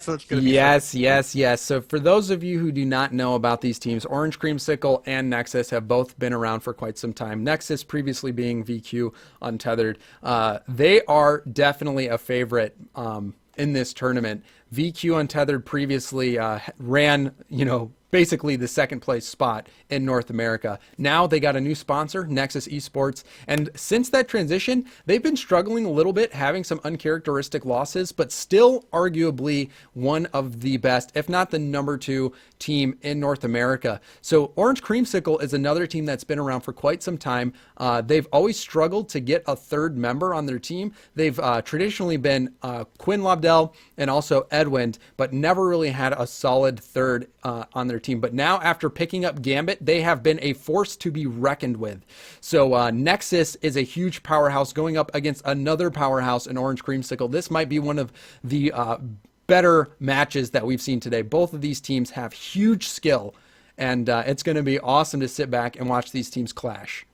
So it's going to be Yes. So for those of you who do not know about these teams, Orange Creamsicle and Nexus have both been around for quite some time. Nexus previously being VQ Untethered. They are definitely a favorite in this tournament. VQ Untethered previously ran, basically the second place spot in North America. Now they got a new sponsor, Nexus Esports, and since that transition, they've been struggling a little bit, having some uncharacteristic losses, but still arguably one of the best, if not the number 2 team in North America. So Orange Creamsicle is another team that's been around for quite some time. They've always struggled to get a third member on their team. They've traditionally been Quinn Lobdell and also Edwin, but never really had a solid third on their team. But now, after picking up Gambit, they have been a force to be reckoned with. So Nexus is a huge powerhouse going up against another powerhouse in Orange Creamsicle. This might be one of the better matches that we've seen today. Both of these teams have huge skill, and it's going to be awesome to sit back and watch these teams clash.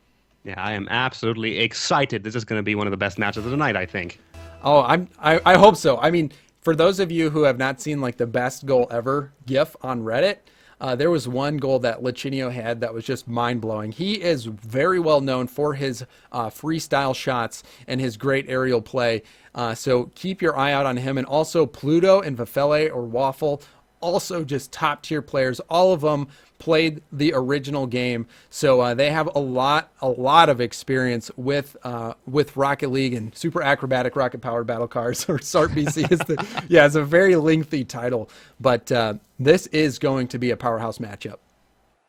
Yeah, I am absolutely excited. This is going to be one of the best matches of the night, I think. Oh, I hope so. I mean, for those of you who have not seen like the best goal ever GIF on Reddit, there was one goal that Lachinio had that was just mind-blowing. He is very well known for his freestyle shots and his great aerial play. So keep your eye out on him. And also Pluto and Vafele or Waffle, also just top-tier players. All of them played the original game, so they have a lot of experience with Rocket League and super acrobatic rocket powered battle cars, or SART BC is it's a very lengthy title, but this is going to be a powerhouse matchup.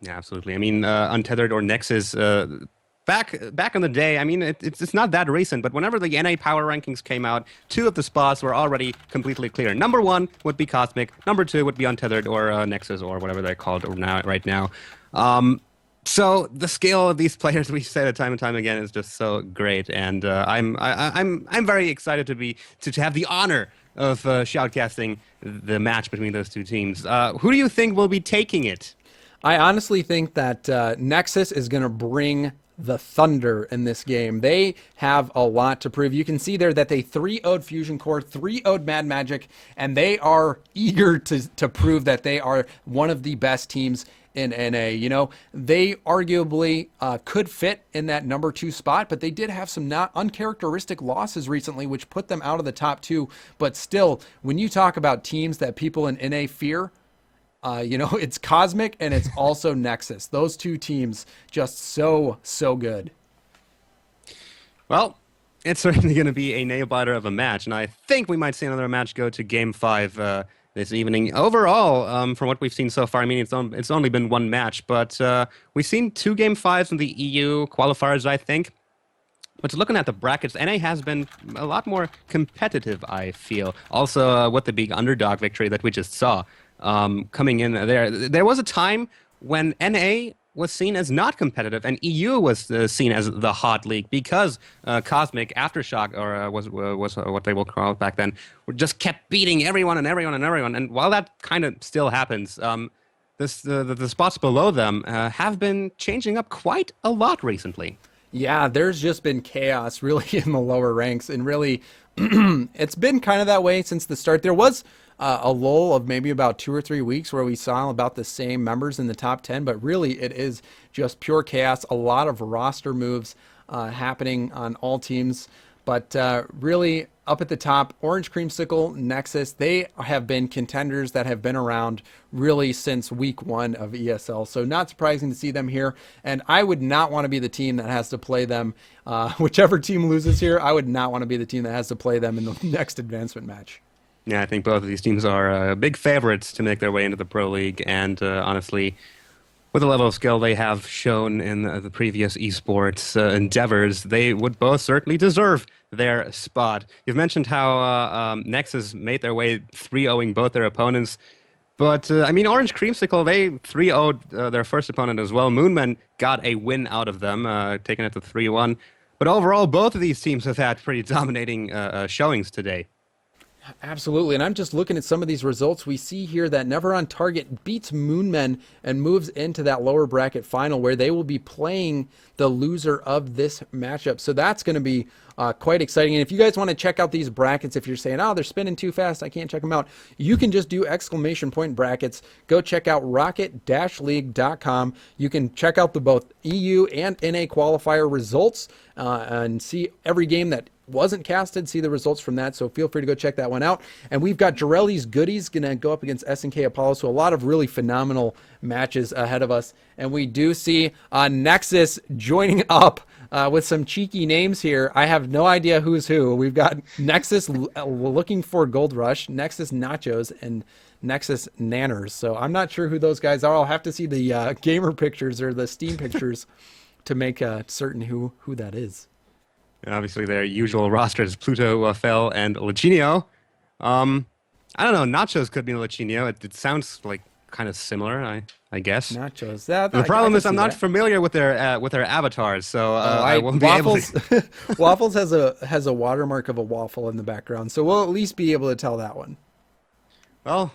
Yeah, absolutely. I mean, Untethered or Nexus, back in the day, I mean, it's not that recent, but whenever the NA power rankings came out, 2 of the spots were already completely clear. Number 1 would be Cosmic, number 2 would be Untethered or Nexus or whatever they're called right now. So the skill of these players, we say it time and time again, is just so great, and I'm very excited to have the honor of shoutcasting the match between those 2 teams. Who do you think will be taking it? I honestly think that Nexus is going to bring the thunder in this game. They have a lot to prove. You can see there that they 3-0'd Fusion Core, 3-0'd Mad Magic, and they are eager to prove that they are one of the best teams in NA. They arguably could fit in that number 2 spot, but they did have some not uncharacteristic losses recently, which put them out of the top 2. But still, when you talk about teams that people in NA fear, it's Cosmic and it's also Nexus. Those 2 teams just so good. Well, it's certainly going to be a nail-biter of a match, and I think we might see another match go to Game 5 this evening. Overall, from what we've seen so far, I mean, it's only been 1 match, but we've seen 2 Game 5s in the EU qualifiers, I think. But looking at the brackets, NA has been a lot more competitive, I feel. Also, with the big underdog victory that we just saw. Coming in there was a time when NA was seen as not competitive, and EU was seen as the hot league because Cosmic, Aftershock, or was what they will call it back then, just kept beating everyone. And while that kind of still happens, the spots below them have been changing up quite a lot recently. Yeah, there's just been chaos really in the lower ranks, and really it's been kind of that way since the start. There was a lull of maybe about 2 or 3 weeks where we saw about the same members in the top 10, but really it is just pure chaos. A lot of roster moves happening on all teams, but really up at the top, Orange Creamsicle, Nexus, they have been contenders that have been around really since week 1 of ESL. So not surprising to see them here. And I would not want to be the team that has to play them. Whichever team loses here, I would not want to be the team that has to play them in the next advancement match. Yeah, I think both of these teams are big favorites to make their way into the Pro League, and honestly, with the level of skill they have shown in the previous esports endeavors, they would both certainly deserve their spot. You've mentioned how Nexus made their way 3-0ing both their opponents, but I mean, Orange Creamsicle, they 3-0'd their first opponent as well. Moonman got a win out of them, taking it to 3-1. But overall, both of these teams have had pretty dominating showings today. Absolutely, and I'm just looking at some of these results. We see here that Never on Target beats Moonmen and moves into that lower bracket final where they will be playing the loser of this matchup. So that's going to be quite exciting. And if you guys want to check out these brackets, if you're saying, oh, they're spinning too fast, I can't check them out, you can just do exclamation point brackets. Go check out rocket-league.com. You can check out the both EU and NA qualifier results and see every game that wasn't casted, see the results from that, so feel free to go check that one out. And we've got Jarelli's Goodies going to go up against SNK Apollo, so a lot of really phenomenal matches ahead of us. And we do see Nexus joining up with some cheeky names here. I have no idea who's who. We've got Nexus looking for Gold Rush, Nexus Nachos, and Nexus Nanners. So I'm not sure who those guys are. I'll have to see the gamer pictures or the Steam pictures to make certain who that is. And obviously, their usual rosters: Pluto, Fel, and Lucinio. I don't know. Nachos could be Lucinio. It sounds like kind of similar, I guess. Nachos. The problem is I'm not familiar with their avatars, so I won't Waffles, be able to. Waffles has a watermark of a waffle in the background, so we'll at least be able to tell that one. Well,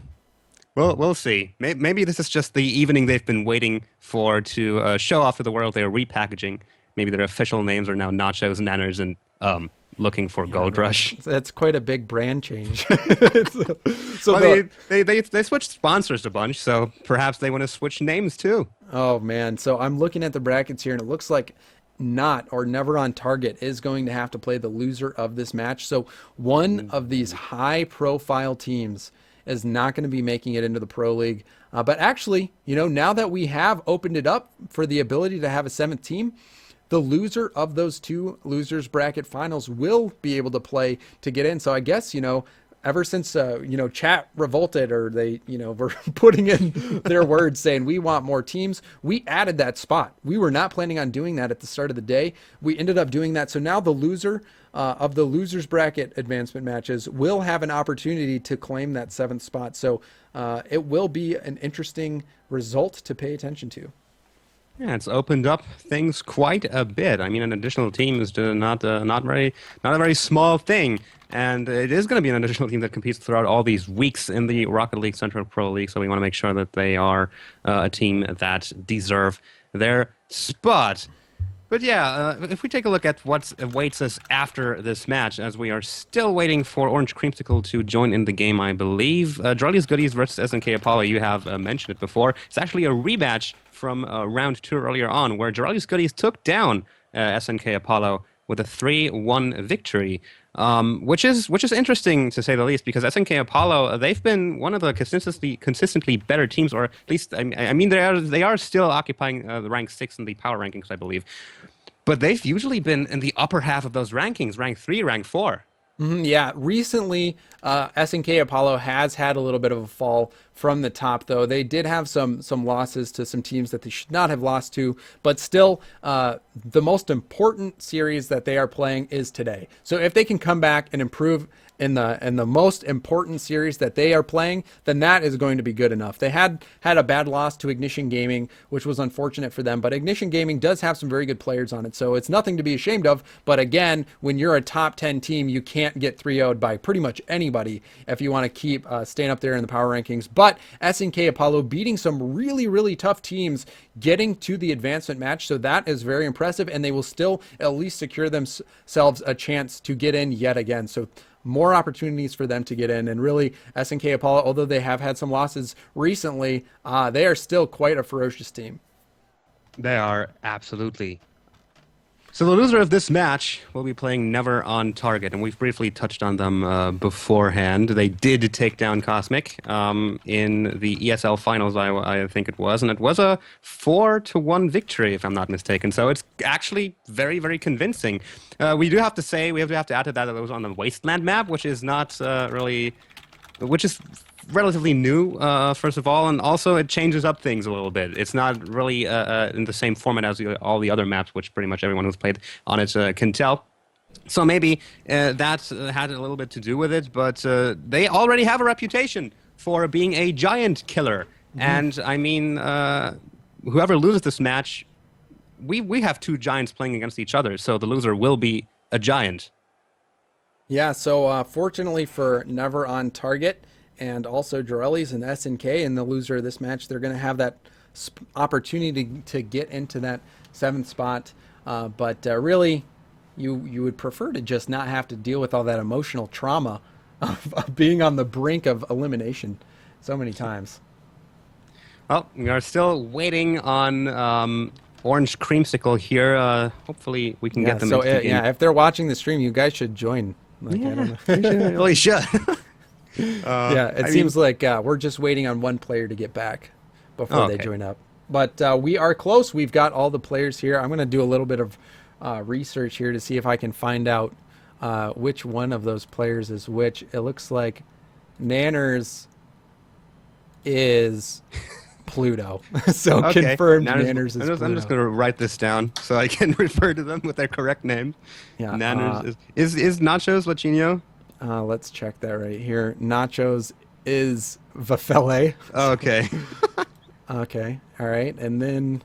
we'll see. Maybe this is just the evening they've been waiting for to show off to the world. They're repackaging. Maybe their official names are now Nachos, Nanners, and looking for Gold Rush. That's quite a big brand change. Well, they switched sponsors a bunch, so perhaps they want to switch names too. Oh man, so I'm looking at the brackets here, and it looks like Not or Never on Target is going to have to play the loser of this match. So one of these high-profile teams is not going to be making it into the Pro League. But actually, now that we have opened it up for the ability to have a 7th team, the loser of those two losers bracket finals will be able to play to get in. So I guess, ever since, chat revolted, or they, were putting in their words saying we want more teams, we added that spot. We were not planning on doing that at the start of the day. We ended up doing that. So now the loser of the losers bracket advancement matches will have an opportunity to claim that 7th spot. So it will be an interesting result to pay attention to. Yeah, it's opened up things quite a bit. I mean, an additional team is not a very small thing, and it is going to be an additional team that competes throughout all these weeks in the Rocket League Central Pro League. So we want to make sure that they are a team that deserve their spot. But yeah, if we take a look at what awaits us after this match, as we are still waiting for Orange Creamsicle to join in the game, I believe. Jarelli's Goodies versus SNK Apollo, you have mentioned it before. It's actually a rematch from round 2 earlier on, where Jarelli's Goodies took down SNK Apollo with a 3-1 victory, which is interesting to say the least, because SNK Apollo, they've been one of the consistently better teams, or at least I mean they are still occupying the rank 6 in the power rankings, I believe, but they've usually been in the upper half of those rankings, rank 3, rank 4. Yeah, recently SNK Apollo has had a little bit of a fall from the top, though. They did have some losses to some teams that they should not have lost to, but still the most important series that they are playing is today. So if they can come back and improve in the most important series that they are playing, then that is going to be good enough. They had a bad loss to Ignition Gaming, which was unfortunate for them, but Ignition Gaming does have some very good players on it, so it's nothing to be ashamed of. But again, when you're a top 10 team, you can't get 3-0'd by pretty much anybody if you want to keep staying up there in the power rankings. But SNK Apollo beating some really, really tough teams, getting to the advancement match, so that is very impressive, and they will still at least secure themselves a chance to get in yet again. So more opportunities for them to get in. And really, SNK Apollo, although they have had some losses recently, they are still quite a ferocious team. They are, absolutely. So the loser of this match will be playing Never on Target, and we've briefly touched on them beforehand. They did take down Cosmic in the ESL finals, I think it was, and it was a 4-1 victory, if I'm not mistaken. So it's actually very, very convincing. We do have to say, we have to add to that it was on the Wasteland map, which is not which is relatively new, first of all, and also it changes up things a little bit. It's not really in the same format as all the other maps, which pretty much everyone who's played on it can tell. So maybe that had a little bit to do with it, but they already have a reputation for being a giant killer. Mm-hmm. And I mean, whoever loses this match, we have 2 giants playing against each other, so the loser will be a giant. Yeah, so fortunately for Never on Target, and also Jarelli's and SNK, and the loser of this match, they're going to have that opportunity to get into that 7th spot. But really, you would prefer to just not have to deal with all that emotional trauma of being on the brink of elimination so many times. Well, we are still waiting on Orange Creamsicle here. Hopefully, we can Yeah, get them so into the game. yeah, if they're watching the stream, you guys should join. Like, I don't know. we really should. Yeah, it I seems mean, like we're just waiting on one player to get back before they okay. join up. But we are close. We've got all the players here. I'm going to do a little bit of research here to see if I can find out which one of those players is which. It looks like Nanners is Pluto. So Okay. confirmed Nanners is Pluto. I'm just going to write this down so I can refer to them with their correct name. Yeah, Nanners is Nachos Lachinio? let's check that right here. Nachos is Vafele. Oh, okay. Okay, all right, and then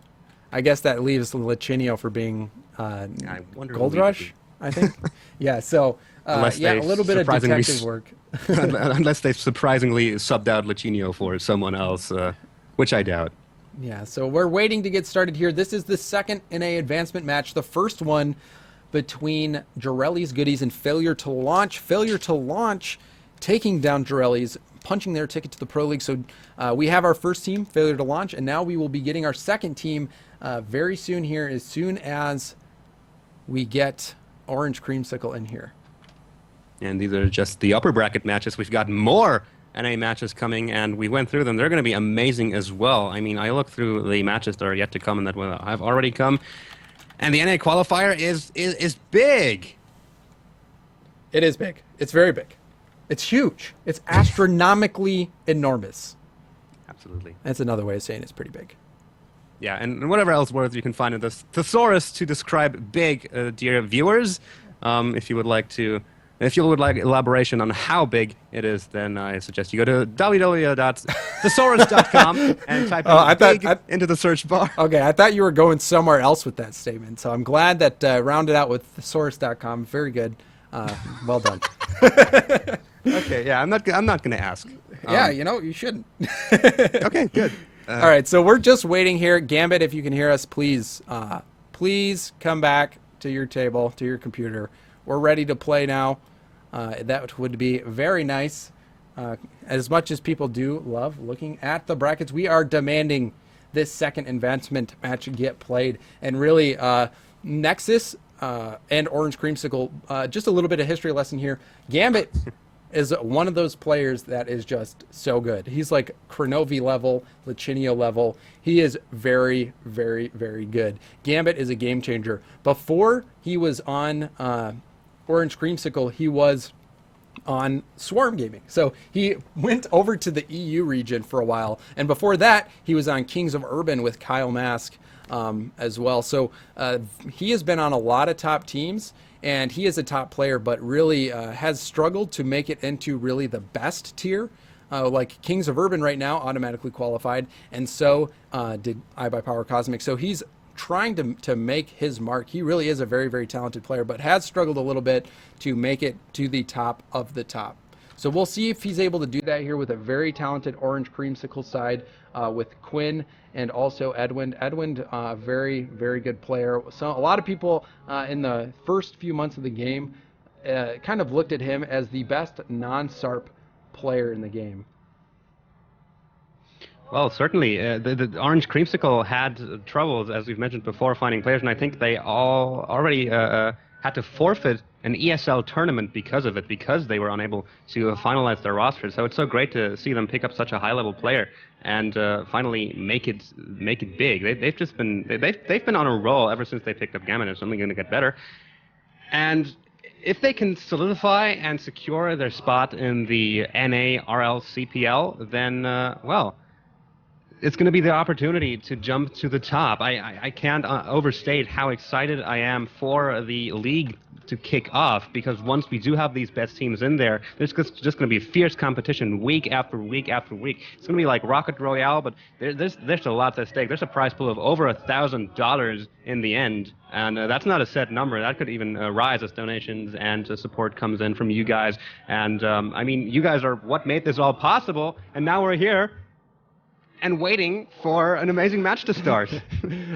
I guess that leaves Lachinio for being I wonder who Gold we Rush, would I think. Yeah, so Unless yeah, they a little bit of surprisingly detective work. Unless they've surprisingly subbed out Lachinio for someone else, which I doubt. Yeah, so we're waiting to get started here. This is the second NA advancement match, the first one between Jarelli's Goodies and Failure to Launch. Failure to Launch taking down Jarelli's, punching their ticket to the Pro League. So we have our first team, Failure to Launch, and now we will be getting our second team very soon here, as soon as we get Orange Creamsicle in here. And these are just the upper bracket matches. We've got more NA matches coming, and we went through them. They're going to be amazing as well. I mean, I looked through the matches that are yet to come and that have already come, and the NA qualifier is big. It is big. It's very big. It's huge. It's astronomically enormous. Absolutely. That's another way of saying it's pretty big. Yeah, and whatever else words you can find in this thesaurus to describe big, dear viewers. If you would like elaboration on how big it is, then I suggest you go to www.thesaurus.com and type in big into the search bar. Okay, I thought you were going somewhere else with that statement, so I'm glad that rounded out with thesaurus.com. Very good. Well done. Okay, yeah, I'm not going to ask. Yeah, you shouldn't. Okay, good. All right, so we're just waiting here. Gambit, if you can hear us, please come back to your table, to your computer. We're ready to play now. That would be very nice. As much as people do love looking at the brackets, we are demanding this second advancement match get played. And really, Nexus and Orange Creamsicle, just a little bit of history lesson here. Gambit is one of those players that is just so good. He's like Cronovi level, Lachinio level. He is very, very, very good. Gambit is a game changer. Before he was on Orange Creamsicle, he was on Swarm Gaming. So he went over to the EU region for a while. And before that, he was on Kings of Urban with Kyle Mask as well. So he has been on a lot of top teams, and he is a top player, but really has struggled to make it into really the best tier. Like Kings of Urban right now automatically qualified, and so did I by Power Cosmic. So he's trying to make his mark. He really is a very, very talented player, but has struggled a little bit to make it to the top of the top. So we'll see if he's able to do that here with a very talented Orange Creamsicle side with Quinn and also Edwin. Edwin, very, very good player. So a lot of people in the first few months of the game kind of looked at him as the best non-SARP player in the game. Well, certainly. The Orange Creamsicle had troubles, as we've mentioned before, finding players, and I think they all already had to forfeit an ESL tournament because of it, because they were unable to finalize their roster. So it's so great to see them pick up such a high-level player and finally make it big. They've been on a roll ever since they picked up Gambit. It's only going to get better. And if they can solidify and secure their spot in the NA RLCPL, then well, it's going to be the opportunity to jump to the top. I can't overstate how excited I am for the league to kick off, because once we do have these best teams in there, there's just going to be fierce competition week after week after week. It's going to be like Rocket Royale, but there's a lot at stake. There's a prize pool of over $1,000 in the end, and that's not a set number. That could even rise as donations and support comes in from you guys. And I mean, you guys are what made this all possible, and now we're here. and waiting for an amazing match to start.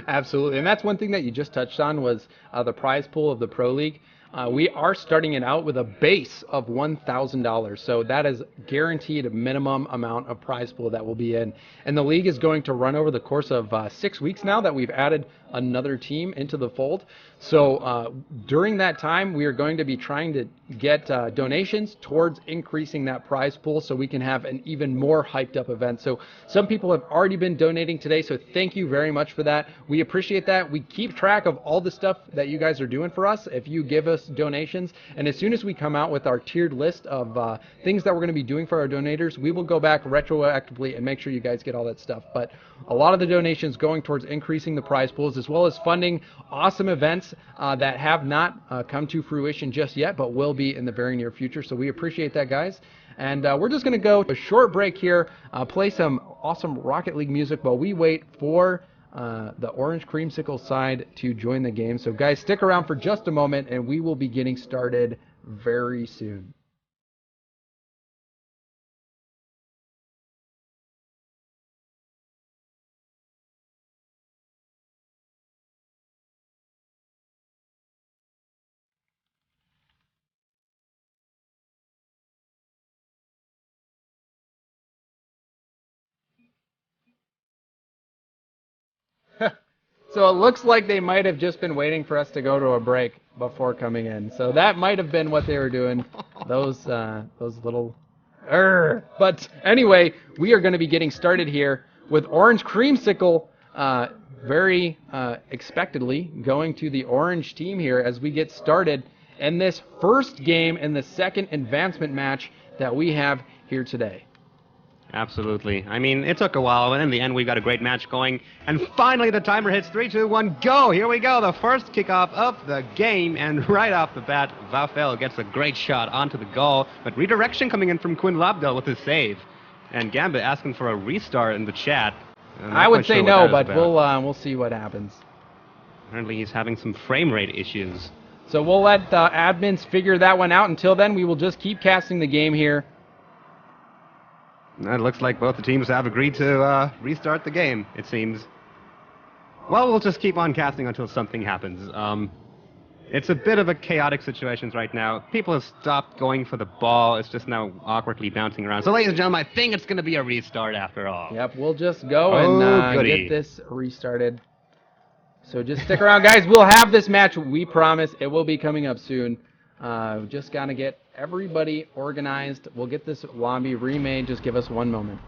Absolutely. And that's one thing that you just touched on was the prize pool of the Pro League. We are starting it out with a base of $1,000. So that is guaranteed minimum amount of prize pool that will be in. And the league is going to run over the course of 6 weeks now that we've added another team into the fold. So during that time, we are going to be trying to get donations towards increasing that prize pool so we can have an even more hyped up event. So some people have already been donating today, so thank you very much for that. We appreciate that. We keep track of all the stuff that you guys are doing for us if you give us donations, and as soon as we come out with our tiered list of things that we're going to be doing for our donators, we will go back retroactively and make sure you guys get all that stuff. But a lot of the donations going towards increasing the prize pools as well as funding awesome events that have not come to fruition just yet, but will be in the very near future. So we appreciate that, guys. And we're just going to go to a short break here, play some awesome Rocket League music while we wait for the Orange Creamsicle side to join the game. So guys, stick around for just a moment and we will be getting started very soon. So it looks like they might have just been waiting for us to go to a break before coming in. So that might have been what they were doing. Those little. But anyway, we are going to be getting started here with Orange Creamsicle. Very expectedly going to the orange team here as we get started in this first game in the second advancement match that we have here today. Absolutely. I mean, it took a while, and in the end, we got a great match going. And finally, the timer hits 3, 2, 1, go! Here we go, the first kickoff of the game. And right off the bat, Vaufel gets a great shot onto the goal. But redirection coming in from Quinn Labdell with his save. And Gambit asking for a restart in the chat. I would say no, but we'll see what happens. Apparently, he's having some frame rate issues. So we'll let admins figure that one out. Until then, we will just keep casting the game here. It looks like both the teams have agreed to restart the game, it seems. Well, we'll just keep on casting until something happens. It's a bit of a chaotic situation right now. People have stopped going for the ball. It's just now awkwardly bouncing around. So, ladies and gentlemen, I think it's going to be a restart after all. Yep, we'll just go and get this restarted. So just stick around, guys. We'll have this match. We promise it will be coming up soon. Just got to get everybody organized. We'll get this lobby remade. Just give us one moment.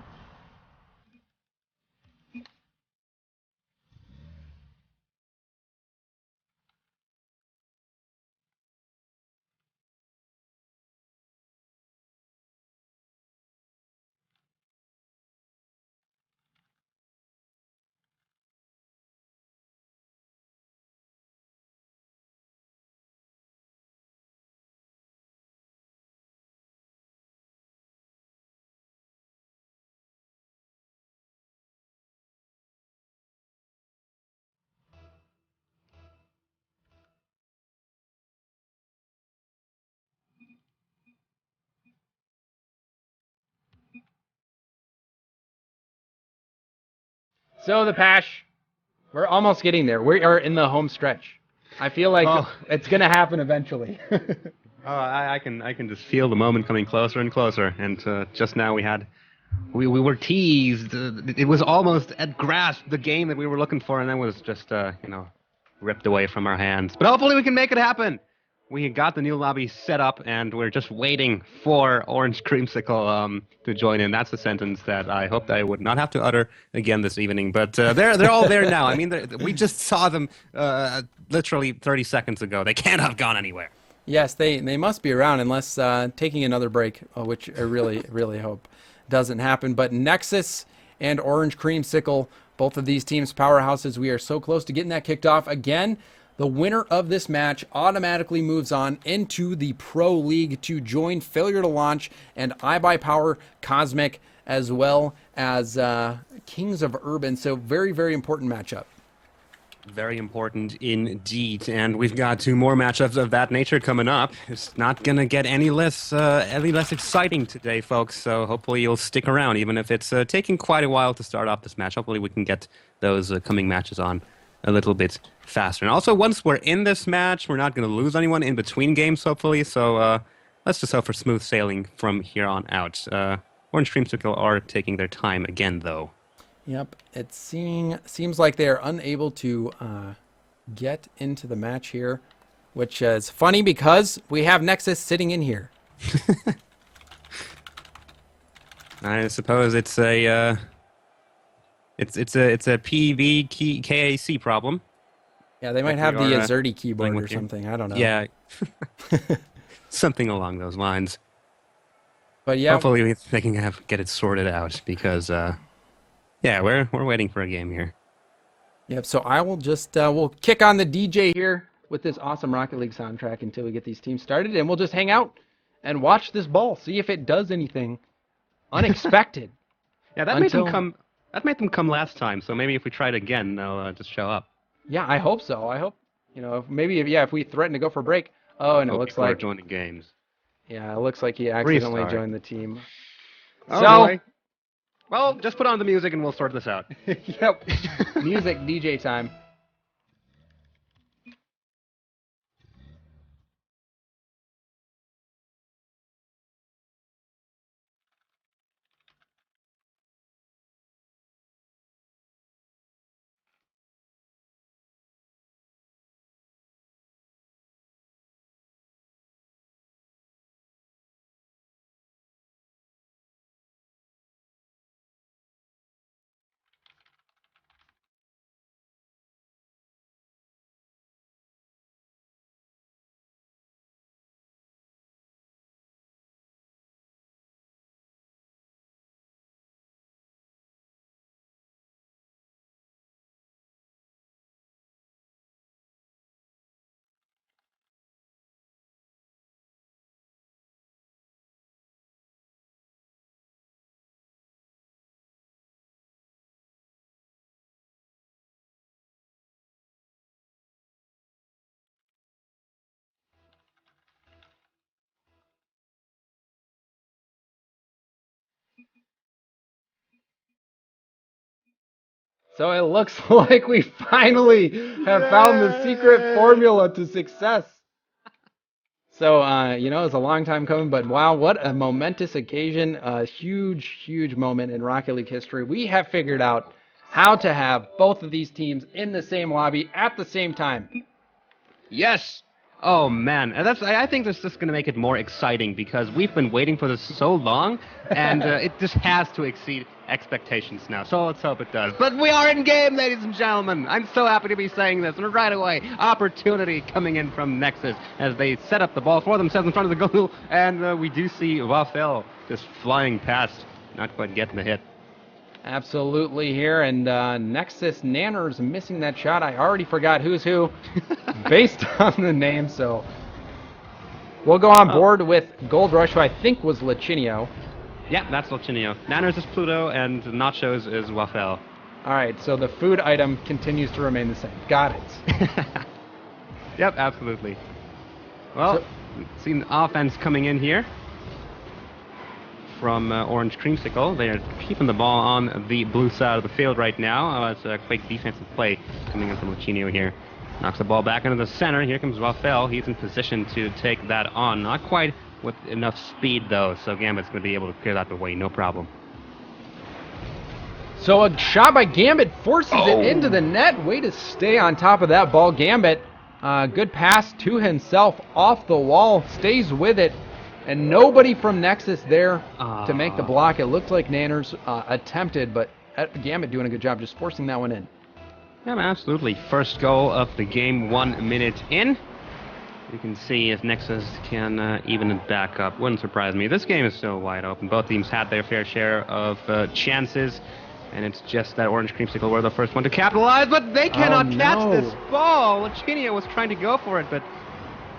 So the Pash, we're almost getting there. We are in the home stretch. I feel like it's going to happen eventually. I can just feel the moment coming closer and closer. And just now we were teased. It was almost at grasp the game that we were looking for, and then was just ripped away from our hands. But hopefully we can make it happen. We got the new lobby set up, and we're just waiting for Orange Creamsicle to join in. That's the sentence that I hoped I would not have to utter again this evening. But they're all there now. I mean, we just saw them literally 30 seconds ago. They can't have gone anywhere. Yes, they must be around unless taking another break, which I really hope doesn't happen. But Nexus and Orange Creamsicle, both of these teams powerhouses. We are so close to getting that kicked off again. The winner of this match automatically moves on into the Pro League to join Failure to Launch and iBuyPower Cosmic, as well as Kings of Urban. So very important matchup. Very important indeed, and we've got 2 more matchups of that nature coming up. It's not gonna get any less exciting today, folks. So hopefully you'll stick around, even if it's taking quite a while to start off this match. Hopefully we can get those coming matches on a little bit faster. And also, once we're in this match, we're not gonna lose anyone in between games, hopefully. So let's just hope for smooth sailing from here on out. Orange Creamsicle are taking their time again, though. Yep, it seems like they are unable to get into the match here, which is funny because we have Nexus sitting in here. I suppose it's a PV KAC problem. Yeah, they might have the Azerty keyboard or something. I don't know. Yeah, something along those lines. But yeah, hopefully they can get it sorted out because. Yeah, we're waiting for a game here. Yep, so I will just, we'll kick on the DJ here with this awesome Rocket League soundtrack until we get these teams started, and we'll just hang out and watch this ball, see if it does anything unexpected. Yeah, that made them come last time, so maybe if we try it again, they'll just show up. Yeah, I hope so. I hope, if we threaten to go for break. Oh, and it looks like... joining games. Yeah, it looks like he accidentally joined the team. Oh, so... Boy. Well, just put on the music and we'll sort this out. Yep. Music, DJ time. So it looks like we finally have found the secret formula to success. So, it's a long time coming, but wow, what a momentous occasion. A huge, huge moment in Rocket League history. We have figured out how to have both of these teams in the same lobby at the same time. Yes! Oh man, and I think this is just going to make it more exciting because we've been waiting for this so long, and it just has to exceed expectations now. So let's hope it does. But we are in game, ladies and gentlemen. I'm so happy to be saying this, and right away, opportunity coming in from Nexus as they set up the ball for themselves in front of the goal, and we do see Rafael just flying past, not quite getting the hit. Absolutely here, and Nexus Nanners missing that shot. I already forgot who's who based on the name, so we'll go on board with Gold Rush, who I think was Lachinio. Yeah, that's Lachinio. Nanners is Pluto, and Nachos is Rafael. All right, so the food item continues to remain the same. Got it. Yep, absolutely. Well, we've seen the offense coming in here from Orange Creamsicle. They're keeping the ball on the blue side of the field right now. It's a quick defensive play coming in from Lachinio here. Knocks the ball back into the center. Here comes Rafael. He's in position to take that on. Not quite with enough speed, though, so Gambit's going to be able to clear that away, no problem. So a shot by Gambit forces it into the net. Way to stay on top of that ball, Gambit. Good pass to himself off the wall. Stays with it. And nobody from Nexus there to make the block. It looked like Nanners attempted, but Gambit doing a good job just forcing that one in. Yeah, absolutely. First goal of the game, 1 minute in. You can see if Nexus can even it back up. Wouldn't surprise me. This game is so wide open. Both teams had their fair share of chances, and it's just that Orange Creamsicle were the first one to capitalize, but they cannot catch this ball. Lachinio was trying to go for it, but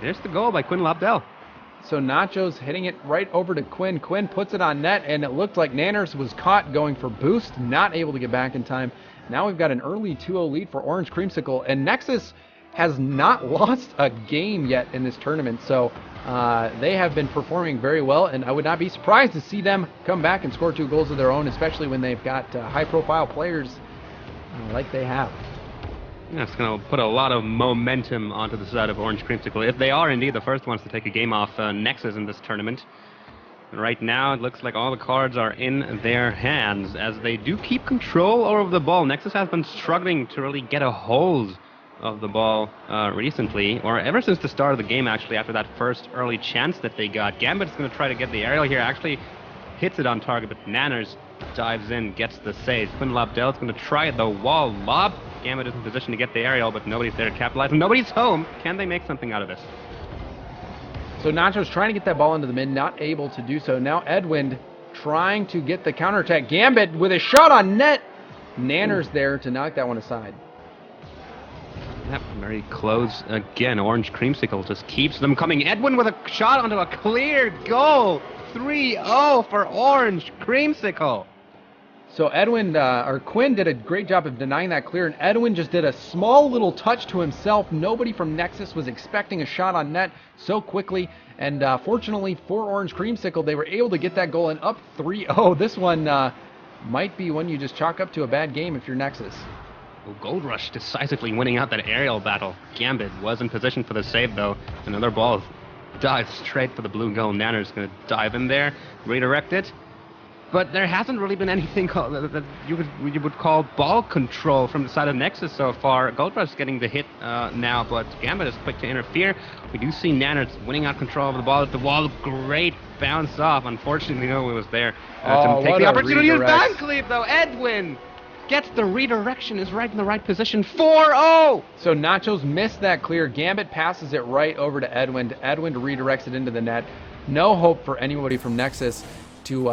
there's the goal by Quinn Lobdell. So Nacho's hitting it right over to Quinn. Quinn puts it on net, and it looked like Nanners was caught going for boost, not able to get back in time. Now we've got an early 2-0 lead for Orange Creamsicle, and Nexus has not lost a game yet in this tournament, so they have been performing very well, and I would not be surprised to see them come back and score 2 goals of their own, especially when they've got high-profile players like they have. That's going to put a lot of momentum onto the side of Orange Creamsicle, if they are indeed the first ones to take a game off Nexus in this tournament. And right now, it looks like all the cards are in their hands, as they do keep control over the ball. Nexus has been struggling to really get a hold of the ball recently, or ever since the start of the game, actually, after that first early chance that they got. Gambit's going to try to get the aerial here, actually hits it on target, but Nanners dives in, gets the save. Quinn Lobdell's going to try the wall lob. Gambit is in position to get the aerial, but nobody's there to capitalize, and nobody's home. Can they make something out of this? So Nacho's trying to get that ball into the mid, not able to do so. Now Edwin trying to get the counterattack. Gambit with a shot on net. Nanners there to knock that one aside. Yep, very close again. Orange Creamsicle just keeps them coming. Edwin with a shot onto a clear goal. 3-0 for Orange Creamsicle. So Quinn did a great job of denying that clear, and Edwin just did a small little touch to himself. Nobody from Nexus was expecting a shot on net so quickly, and fortunately for Orange Creamsicle, they were able to get that goal and up 3-0. This one might be one you just chalk up to a bad game if you're Nexus. Well, Gold Rush decisively winning out that aerial battle. Gambit was in position for the save, though. Another ball dives straight for the blue goal. Nanner's going to dive in there, redirect it. But there hasn't really been anything that you would call ball control from the side of Nexus so far. Gold Rush getting the hit now, but Gambit is quick to interfere. We do see Nanners winning out control of the ball at the wall. Great bounce off. Unfortunately, no one was there to take the opportunity. Bank leap, though. Edwin gets the redirection, is right in the right position. 4-0! So Nachos missed that clear. Gambit passes it right over to Edwin. Edwin redirects it into the net. No hope for anybody from Nexus to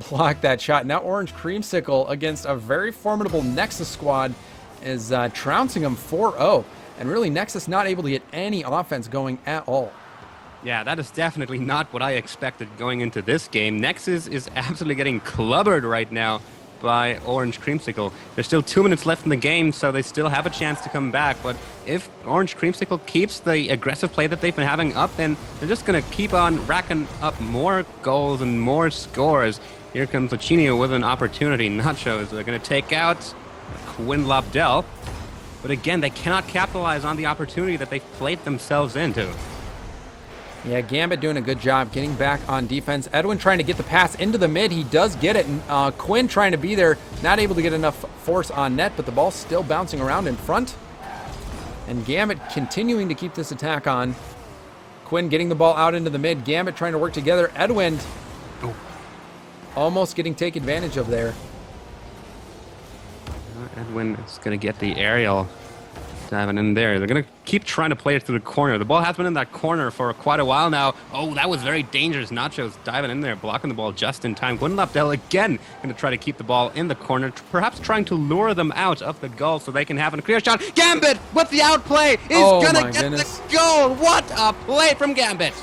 block that shot. Now Orange Creamsicle, against a very formidable Nexus squad, is trouncing them 4-0. And really, Nexus not able to get any offense going at all. Yeah, that is definitely not what I expected going into this game. Nexus is absolutely getting clubbered right now by Orange Creamsicle. There's still 2 minutes left in the game, so they still have a chance to come back. But if Orange Creamsicle keeps the aggressive play that they've been having up, then they're just going to keep on racking up more goals and more scores. Here comes Lachinio with an opportunity. Nachos are going to take out Quinn Lobdell. But again, they cannot capitalize on the opportunity that they've played themselves into. Yeah, Gambit doing a good job getting back on defense. Edwin trying to get the pass into the mid. He does get it. And, Quinn trying to be there, not able to get enough force on net, but the ball's still bouncing around in front. And Gambit continuing to keep this attack on. Quinn getting the ball out into the mid. Gambit trying to work together. Edwin almost getting taken advantage of there. Edwin is going to get the aerial. Diving in there. They're going to keep trying to play it through the corner. The ball has been in that corner for quite a while now. Oh, that was very dangerous. Nachos diving in there, blocking the ball just in time. Quinn Lobdell again going to try to keep the ball in the corner, perhaps trying to lure them out of the goal so they can have a clear shot. Gambit with the outplay is going to get the goal. What a play from Gambit.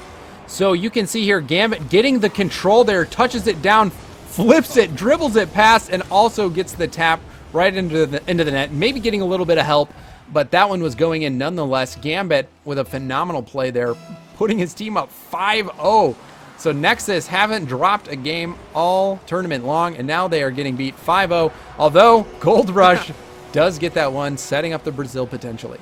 So you can see here Gambit getting the control there, touches it down, flips it, dribbles it past, and also gets the tap right into the net, maybe getting a little bit of help. But that one was going in nonetheless. Gambit with a phenomenal play there, putting his team up 5-0. So Nexus haven't dropped a game all tournament long, and now they are getting beat 5-0. Although Gold Rush does get that one, setting up the Brazil potentially.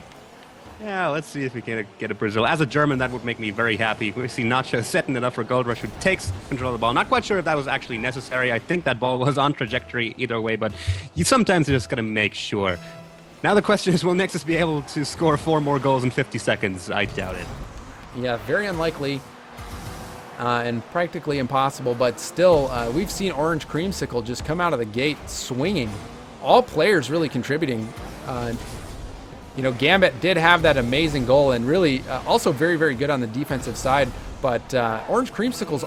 Yeah, let's see if we can get a Brazil. As a German, that would make me very happy. We see Nacho setting it up for Gold Rush, who takes control of the ball. Not quite sure if that was actually necessary. I think that ball was on trajectory either way, but you sometimes just got to make sure. Now the question is, will Nexus be able to score 4 more goals in 50 seconds? I doubt it. Yeah, very unlikely and practically impossible, but still, we've seen Orange Creamsicle just come out of the gate swinging. All players really contributing. Gambit did have that amazing goal and really also very, very good on the defensive side, but Orange Creamsicle's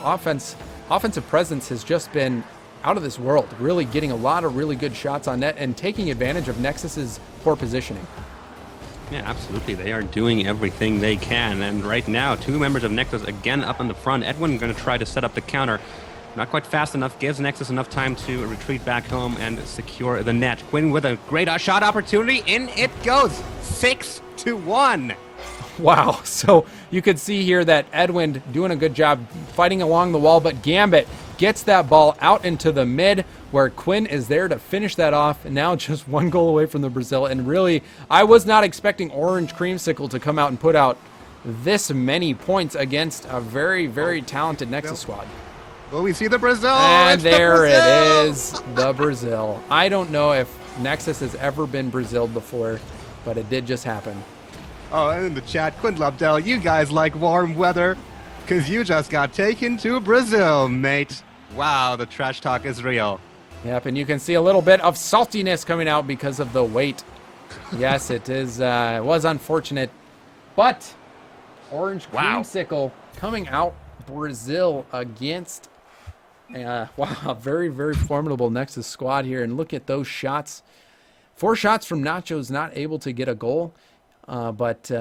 offensive presence has just been out of this world, really getting a lot of really good shots on net and taking advantage of Nexus's poor positioning. Yeah, absolutely. They are doing everything they can. And right now, two members of Nexus again up in the front. Edwin going to try to set up the counter. Not quite fast enough. Gives Nexus enough time to retreat back home and secure the net. Quinn with a great shot opportunity. In it goes. 6-1. Wow. So you could see here that Edwin doing a good job fighting along the wall, but Gambit gets that ball out into the mid where Quinn is there to finish that off. And now just one goal away from the Brazil. And really, I was not expecting Orange Creamsicle to come out and put out this many points against a very, very talented Nexus squad. Well, we see the Brazil. And there it is, the Brazil. I don't know if Nexus has ever been Braziled before, but it did just happen. Oh, and in the chat, Quinn Lobdell, you guys like warm weather? Because you just got taken to Brazil, mate. Wow, the trash talk is real. Yep, and you can see a little bit of saltiness coming out because of the weight. Yes, it is. It was unfortunate. But Orange Creamsicle coming out Brazil against wow, a very, very formidable Nexus squad here. And look at those shots. 4 shots from Nachos, not able to get a goal. But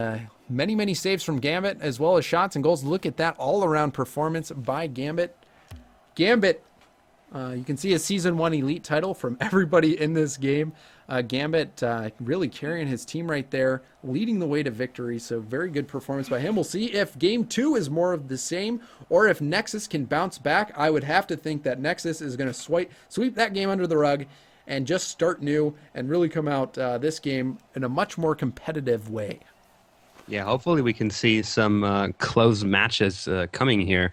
many, many saves from Gambit, as well as shots and goals. Look at that all-around performance by Gambit. Gambit, you can see a Season 1 Elite title from everybody in this game. Gambit really carrying his team right there, leading the way to victory. So very good performance by him. We'll see if Game 2 is more of the same, or if Nexus can bounce back. I would have to think that Nexus is going to sweep that game under the rug and just start new and really come out this game in a much more competitive way. Yeah, hopefully we can see some close matches coming here,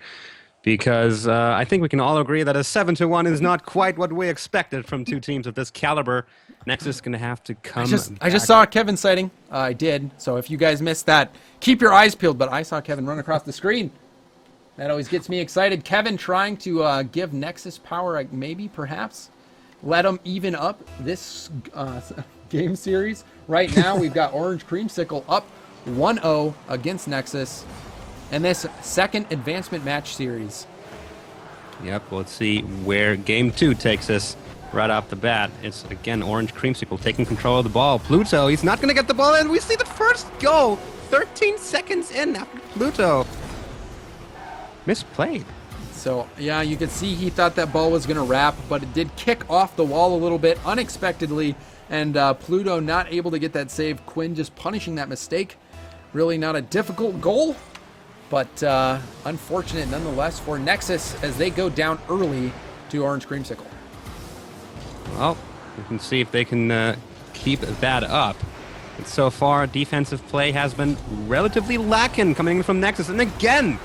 because I think we can all agree that a 7-1 is not quite what we expected from two teams of this caliber. Nexus is going to have to come I just saw Kevin sighting. I did. So if you guys missed that, keep your eyes peeled. But I saw Kevin run across the screen. That always gets me excited. Kevin trying to give Nexus power, maybe, perhaps. Let them even up this game series. Right now, we've got Orange Creamsicle up 1-0 against Nexus in this second advancement match series. Yep, let's see where Game 2 takes us right off the bat. It's, again, Orange Creamsicle taking control of the ball. Pluto, he's not going to get the ball in. We see the first goal 13 seconds in after Pluto misplayed. So, yeah, you could see he thought that ball was going to wrap, but it did kick off the wall a little bit unexpectedly, and Pluto not able to get that save. Quinn just punishing that mistake. Really not a difficult goal, but unfortunate nonetheless for Nexus as they go down early to Orange Creamsicle. Well, we can see if they can keep that up. But so far, defensive play has been relatively lacking coming from Nexus, and again,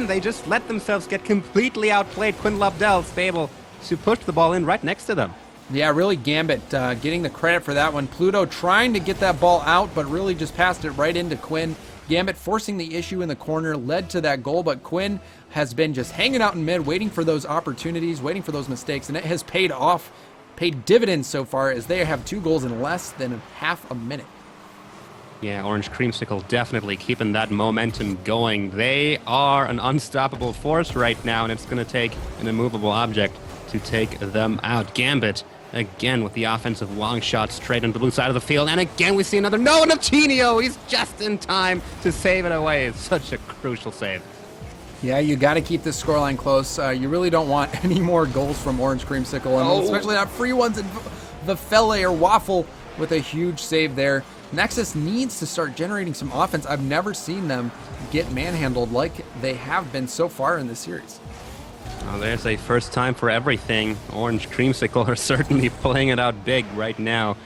they just let themselves get completely outplayed. Quinn Lobdell's able to push the ball in right next to them. Yeah, really Gambit getting the credit for that one. Pluto trying to get that ball out, but really just passed it right into Quinn. Gambit forcing the issue in the corner led to that goal, but Quinn has been just hanging out in mid, waiting for those opportunities, waiting for those mistakes, and it has paid off, paid dividends so far as they have 2 goals in less than half a minute. Yeah, Orange Creamsicle definitely keeping that momentum going. They are an unstoppable force right now, and it's going to take an immovable object to take them out. Gambit, again with the offensive long shot straight into the blue side of the field, and again we see another no, and Achinio, he's just in time to save it away. It's such a crucial save. Yeah, you got to keep this scoreline close. You really don't want any more goals from Orange Creamsicle, and especially not free ones. And Vafele or Waffle with a huge save there. Nexus needs to start generating some offense. I've never seen them get manhandled like they have been so far in this series. Oh, there's a first time for everything. Orange Creamsicle are certainly playing it out big right now.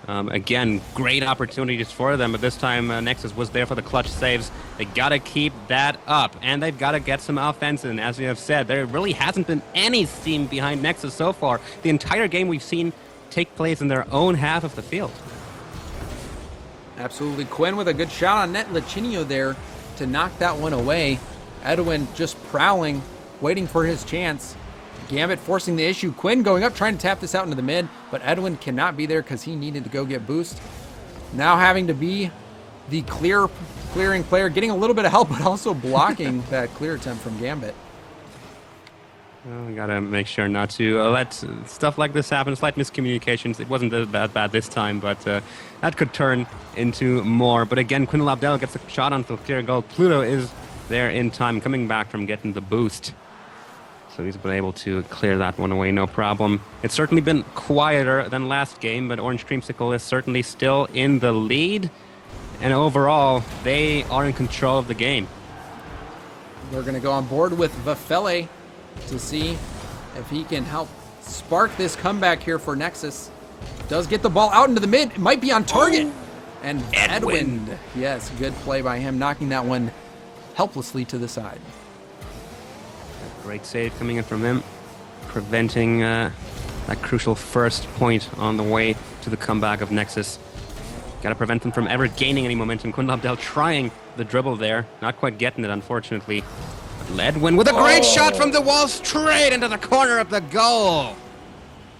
Again, great opportunities for them, but this time Nexus was there for the clutch saves. They got to keep that up, and they've got to get some offense in. As we have said, there really hasn't been any steam behind Nexus so far. The entire game we've seen take place in their own half of the field. Absolutely. Quinn with a good shot on net. Lachinio there to knock that one away. Edwin just prowling, waiting for his chance. Gambit forcing the issue. Quinn going up, trying to tap this out into the mid, but Edwin cannot be there because he needed to go get boost. Now having to be the clearing player, getting a little bit of help, but also blocking that clear attempt from Gambit. Well, we gotta make sure not to let stuff like this happen. Slight miscommunications. It wasn't that bad this time, but that could turn into more. But again, Quinn Lobdell gets a shot on the clear goal. Pluto is there in time, coming back from getting the boost. So he's been able to clear that one away, no problem. It's certainly been quieter than last game, but Orange Creamsicle is certainly still in the lead. And overall, they are in control of the game. We're going to go on board with Vafele to see if he can help spark this comeback here for Nexus. Does get the ball out into the mid. It might be on target. And Edwin. Yes, good play by him, knocking that one helplessly to the side. Great save coming in from him, preventing that crucial first point on the way to the comeback of Nexus. Got to prevent them from ever gaining any momentum. Quinn Lobdell trying the dribble there, not quite getting it, unfortunately. But Edwin with a great shot from the wall, straight into the corner of the goal.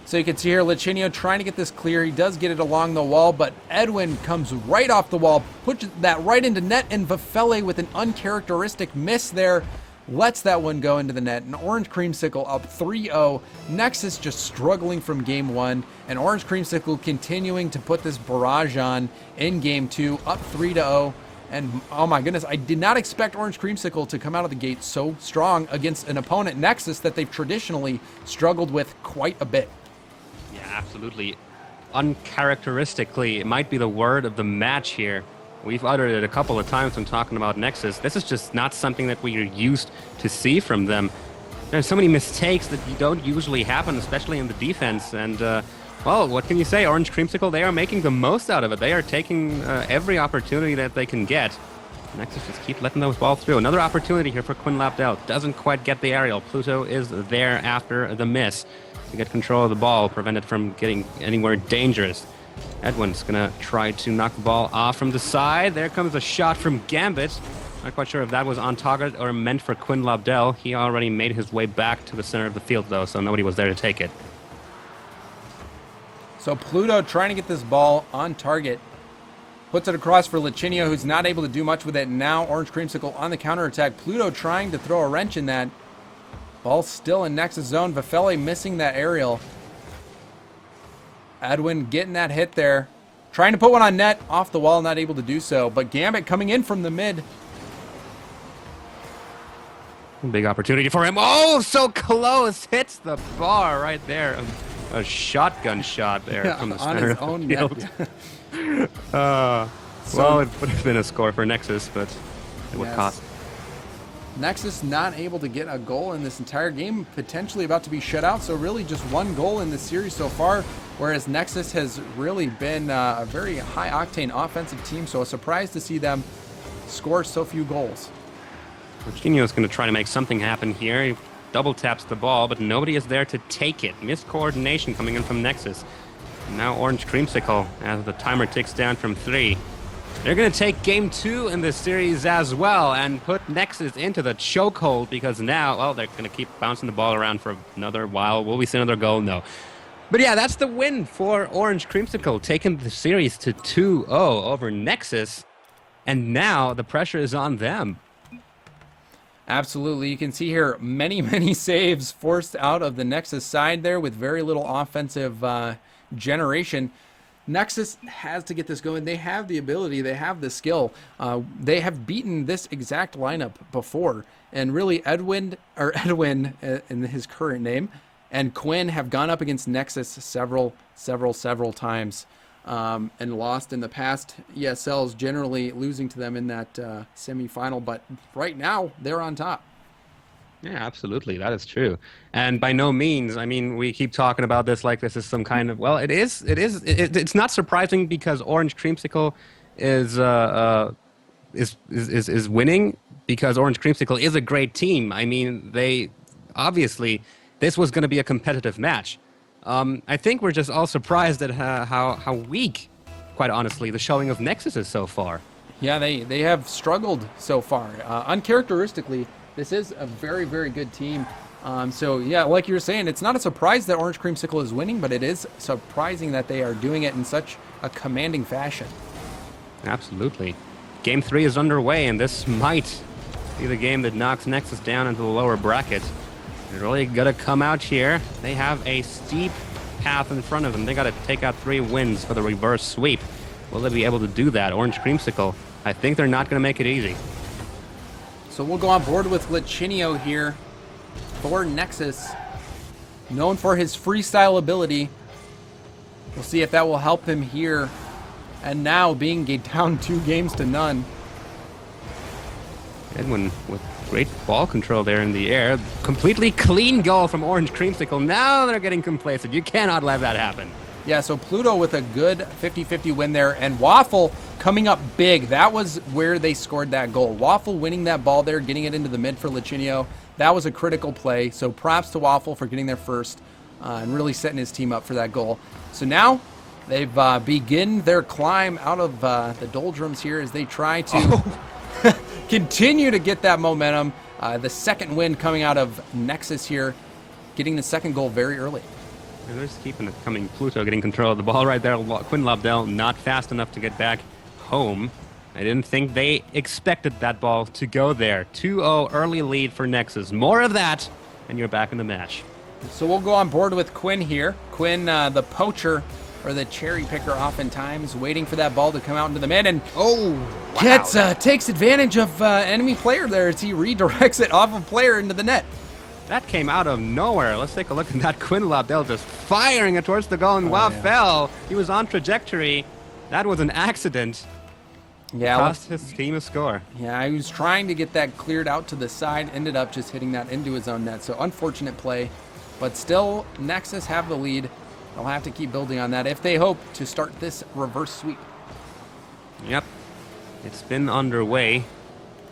So you can see here Lichinio trying to get this clear. He does get it along the wall, but Edwin comes right off the wall, puts that right into net, and Vafele with an uncharacteristic miss there lets that one go into the net. And Orange Creamsicle up 3-0. Nexus just struggling from game one, and Orange Creamsicle continuing to put this barrage on in game two, up 3-0. And oh my goodness, I did not expect Orange Creamsicle to come out of the gate so strong against an opponent, Nexus, that they've traditionally struggled with quite a bit. Yeah, absolutely. Uncharacteristically, it might be the word of the match here. We've uttered it a couple of times when talking about Nexus. This is just not something that we are used to see from them. There's so many mistakes that don't usually happen, especially in the defense. And, well, what can you say? Orange Creamsicle, they are making the most out of it. They are taking every opportunity that they can get. Nexus just keep letting those balls through. Another opportunity here for Quinn Lobdell. Doesn't quite get the aerial. Pluto is there after the miss to get control of the ball, prevent it from getting anywhere dangerous. Edwin's gonna try to knock the ball off from the side. There comes a shot from Gambit. Not quite sure if that was on target or meant for Quinn Lobdell. He already made his way back to the center of the field, though, so nobody was there to take it. So Pluto trying to get this ball on target. Puts it across for Lichinio, who's not able to do much with it. Now Orange Creamsicle on the counterattack. Pluto trying to throw a wrench in that. Ball still in Nexus zone. Vafele missing that aerial. Edwin getting that hit there. Trying to put one on net, off the wall, not able to do so. But Gambit coming in from the mid. Big opportunity for him. Oh, so close. Hits the bar right there. A shotgun shot there from the center of the field. Well, it would have been a score for Nexus, but it would cost. Nexus not able to get a goal in this entire game, potentially about to be shut out. So really just one goal in the series so far, whereas Nexus has really been a very high-octane offensive team. So a surprise to see them score so few goals. Virginio is going to try to make something happen here. He double taps the ball, but nobody is there to take it. Miscoordination coming in from Nexus. Now Orange Creamsicle as the timer ticks down from 3. They're going to take game 2 in this series as well and put Nexus into the chokehold because now, well, they're going to keep bouncing the ball around for another while. Will we see another goal? No. But yeah, that's the win for Orange Creamsicle, taking the series to 2-0 over Nexus. And now the pressure is on them. Absolutely. You can see here many saves forced out of the Nexus side there with very little offensive generation. Nexus has to get this going. They have the ability. They have the skill. They have beaten this exact lineup before. And really, Edwin in his current name, and Quinn have gone up against Nexus several times and lost in the past. ESLs generally losing to them in that semifinal. But right now, they're on top. Yeah, absolutely. That is true. And by no means, I mean, we keep talking about this like this is some kind of, well, it's not surprising because Orange Creamsicle is winning because Orange Creamsicle is a great team. I mean, obviously, this was going to be a competitive match. I think we're just all surprised at how weak, quite honestly, the showing of Nexus is so far. Yeah, they have struggled so far. Uncharacteristically, this is a very good team. So yeah, like you were saying, it's not a surprise that Orange Creamsicle is winning, but it is surprising that they are doing it in such a commanding fashion. Absolutely. Game 3 is underway, and this might be the game that knocks Nexus down into the lower bracket. They're really gotta come out here. They have a steep path in front of them. They gotta take out 3 wins for the reverse sweep. Will they be able to do that? Orange Creamsicle, I think they're not gonna make it easy. So we'll go on board with Lichinio here for Nexus. Known for his freestyle ability. We'll see if that will help him here. And now being down 2 games to none. Edwin with great ball control there in the air. Completely clean goal from Orange Creamsicle. Now they're getting complacent. You cannot let that happen. Yeah, so Pluto with a good 50-50 win there. And Waffle coming up big. That was where they scored that goal. Waffle winning that ball there, getting it into the mid for Lichinio. That was a critical play. So props to Waffle for getting there first and really setting his team up for that goal. So now they've begun their climb out of the doldrums here as they try to continue to get that momentum. The second win coming out of Nexus here, getting the second goal very early. And they're just keeping it coming. Pluto getting control of the ball right there. Quinn Lobdell not fast enough to get back home. I didn't think they expected that ball to go there. 2-0 early lead for Nexus. More of that, and you're back in the match. So we'll go on board with Quinn here. Quinn, the poacher, or the cherry picker oftentimes, waiting for that ball to come out into the mid, and takes advantage of enemy player there as he redirects it off of player into the net. That came out of nowhere. Let's take a look at that. Quinn Lobdell just firing it towards the goal, and fell. He was on trajectory. That was an accident. Yeah, cost his team a score. Yeah, he was trying to get that cleared out to the side, ended up just hitting that into his own net. So unfortunate play, but still Nexus have the lead. They'll have to keep building on that if they hope to start this reverse sweep. Yep, it's been underway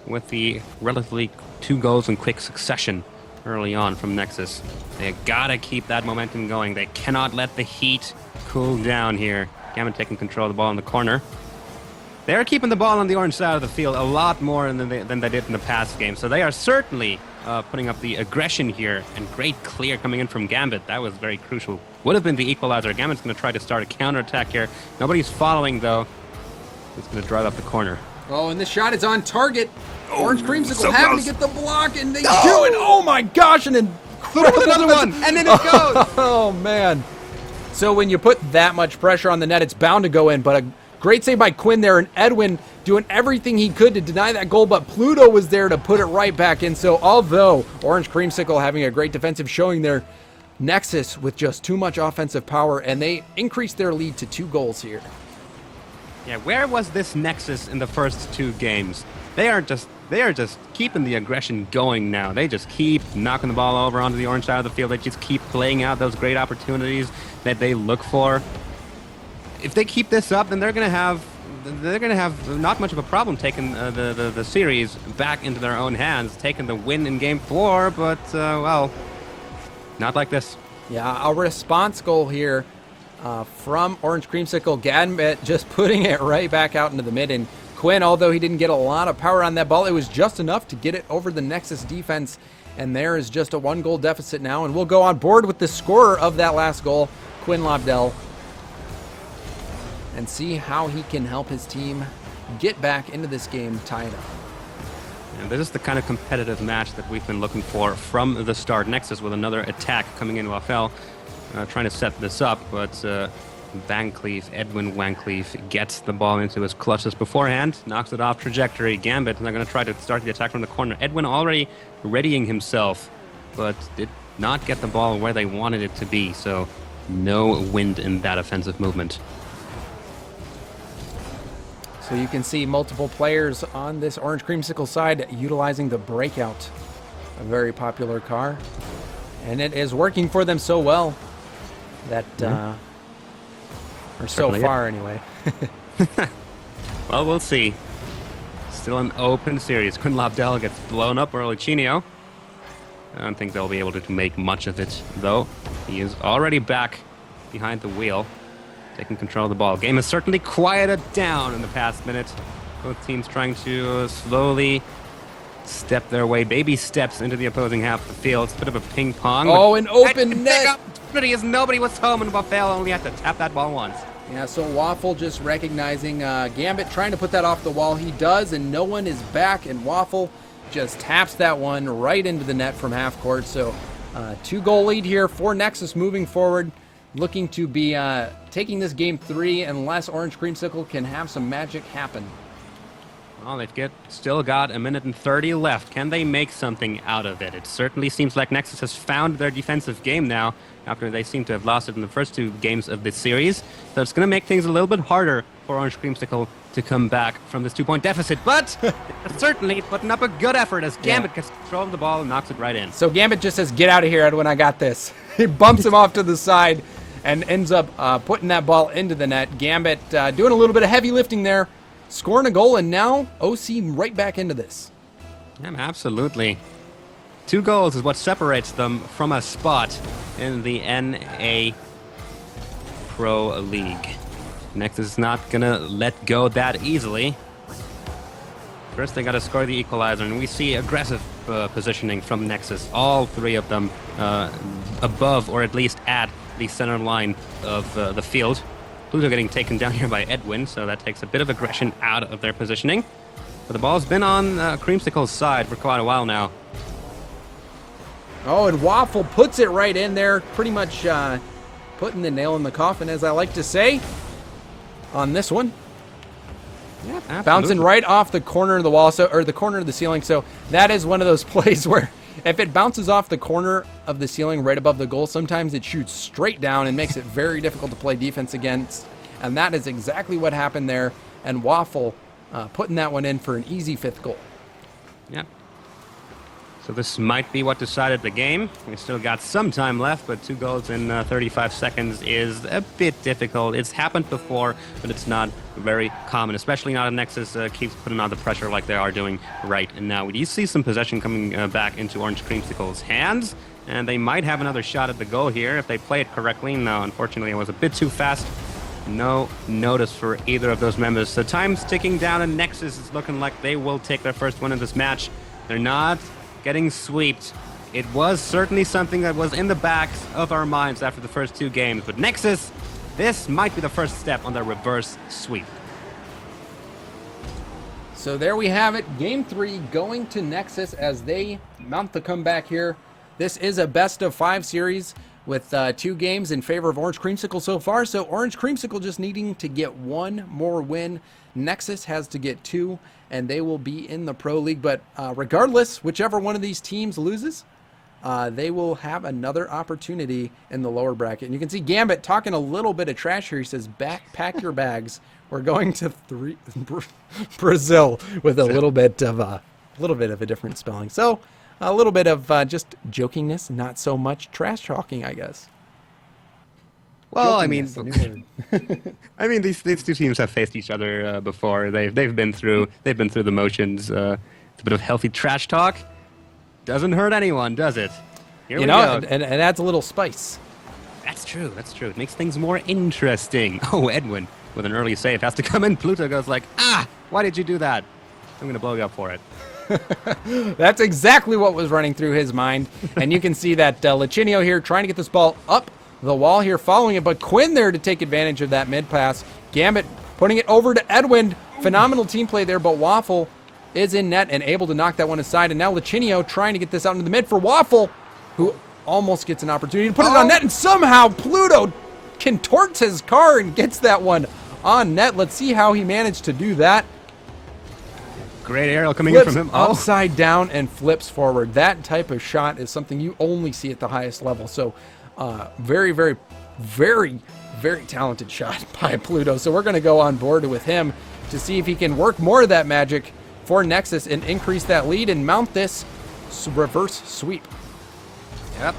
with the relatively 2 goals in quick succession early on from Nexus. They gotta keep that momentum going. They cannot let the heat cool down here. Gambit taking control of the ball in the corner. They're keeping the ball on the orange side of the field a lot more than they did in the past game. So they are certainly putting up the aggression here, and great clear coming in from Gambit. That was very crucial. Would have been the equalizer. Gambit's going to try to start a counterattack here. Nobody's following, though. He's going to drive up the corner. Oh, and the shot is on target. Orange Creamsicle having to get the block, and they do it. Oh, my gosh. And then another one, and then it goes. Oh, man. So when you put that much pressure on the net, it's bound to go in, but a great save by Quinn there, and Edwin doing everything he could to deny that goal, but Pluto was there to put it right back in. So although Orange Creamsicle having a great defensive showing there, Nexus with just too much offensive power, and they increased their lead to 2 goals here. Yeah, where was this Nexus in the first 2 games? They are just keeping the aggression going now. They just keep knocking the ball over onto the orange side of the field. They just keep playing out those great opportunities that they look for. If they keep this up, then they're gonna have not much of a problem taking the series back into their own hands, taking the win in Game 4. But well, not like this. Yeah, a response goal here from Orange Creamsicle. Gambit just putting it right back out into the mid, and Quinn, although he didn't get a lot of power on that ball, it was just enough to get it over the Nexus defense. And there is just a 1-goal deficit now, and we'll go on board with the scorer of that last goal, Quinn Lobdell, and see how he can help his team get back into this game tied up. And this is the kind of competitive match that we've been looking for from the start. Nexus with another attack coming into FL, trying to set this up, but Edwin Van Cleef gets the ball into his clutches beforehand, knocks it off trajectory. Gambit, and they're going to try to start the attack from the corner. Edwin already readying himself, but did not get the ball where they wanted it to be, so no wind in that offensive movement. So you can see multiple players on this Orange Creamsicle side utilizing the Breakout, a very popular car. And it is working for them so well that, or so far anyway. Well, we'll see. Still an open series. Quinn Lobdell gets blown up early. Chinio. I don't think they'll be able to make much of it, though. He is already back behind the wheel, taking control of the ball. Game has certainly quieted down in the past minute. Both teams trying to slowly step their way, baby steps into the opposing half of the field. It's a bit of a ping pong. Oh, an open net. As nobody was home, and Buffalo only had to tap that ball once. Yeah, so Waffle just recognizing Gambit trying to put that off the wall. He does, and no one is back, and Waffle just taps that one right into the net from half court. So 2-goal lead here for Nexus moving forward, looking to be taking this game 3 unless Orange Creamsicle can have some magic happen. Well, they've still got 1:30 left. Can they make something out of it? It certainly seems like Nexus has found their defensive game now after they seem to have lost it in the first 2 games of this series. So it's going to make things a little bit harder for Orange Creamsicle to come back from this 2-point deficit. But certainly putting up a good effort as Gambit gets control of the ball and knocks it right in. So Gambit just says, "Get out of here, Edwin, I got this." He bumps him off to the side and ends up putting that ball into the net. Gambit doing a little bit of heavy lifting there, scoring a goal, and now OC right back into this. Yeah, absolutely. 2 goals is what separates them from a spot in the NA Pro League. Nexus is not going to let go that easily. First, they got to score the equalizer, and we see aggressive positioning from Nexus. All 3 of them above, or at least at, the center line of the field. Pluto getting taken down here by Edwin, so that takes a bit of aggression out of their positioning. But the ball's been on Creamsicle's side for quite a while now. Oh, and Waffle puts it right in there, pretty much putting the nail in the coffin, as I like to say, on this one. Yeah, absolutely. Bouncing right off the corner of the wall, or the corner of the ceiling. So that is one of those plays where if it bounces off the corner of the ceiling right above the goal, sometimes it shoots straight down and makes it very difficult to play defense against. And that is exactly what happened there. And Waffle putting that one in for an easy 5th goal. Yeah. So this might be what decided the game. We still got some time left, but 2 goals in 35 seconds is a bit difficult. It's happened before, but it's not very common, especially not if Nexus keeps putting on the pressure like they are doing right now. We do see some possession coming back into Orange Creamsicle's hands, and they might have another shot at the goal here if they play it correctly. No, unfortunately, it was a bit too fast. No notice for either of those members. So time's ticking down, and Nexus is looking like they will take their first win in this match. They're not getting swept. It was certainly something that was in the backs of our minds after the first 2 games, but Nexus, this might be the first step on their reverse sweep. So there we have it. Game 3 going to Nexus as they mount the comeback here. This is a best-of-5 series with 2 games in favor of Orange Creamsicle so far. So Orange Creamsicle just needing to get 1 more win. Nexus has to get 2, and they will be in the Pro League. But regardless, whichever one of these teams loses, they will have another opportunity in the lower bracket. And you can see Gambit talking a little bit of trash here. He says, pack your bags. We're going to Brazil with a little bit of a different spelling. So a little bit of just jokingness, not so much trash talking, I guess. Well, I mean, these 2 teams have faced each other before. They've been through the motions. It's a bit of healthy trash talk. Doesn't hurt anyone, does it? Here we go. And adds a little spice. That's true. It makes things more interesting. Oh, Edwin with an early save has to come in. Pluto goes like, why did you do that? I'm gonna blow you up for it. That's exactly what was running through his mind. And you can see that Lichinio here trying to get this ball up the wall here, following it, but Quinn there to take advantage of that mid pass. Gambit putting it over to Edwin. Phenomenal team play there, but Waffle is in net and able to knock that one aside. And now Lichinio trying to get this out into the mid for Waffle, who almost gets an opportunity to put it on net, and somehow Pluto contorts his car and gets that one on net. Let's see how he managed to do that. Great aerial coming in from him. Upside down and flips forward. That type of shot is something you only see at the highest level. So very, very, very, very talented shot by Pluto. So we're going to go on board with him to see if he can work more of that magic for Nexus and increase that lead and mount this reverse sweep. Yep,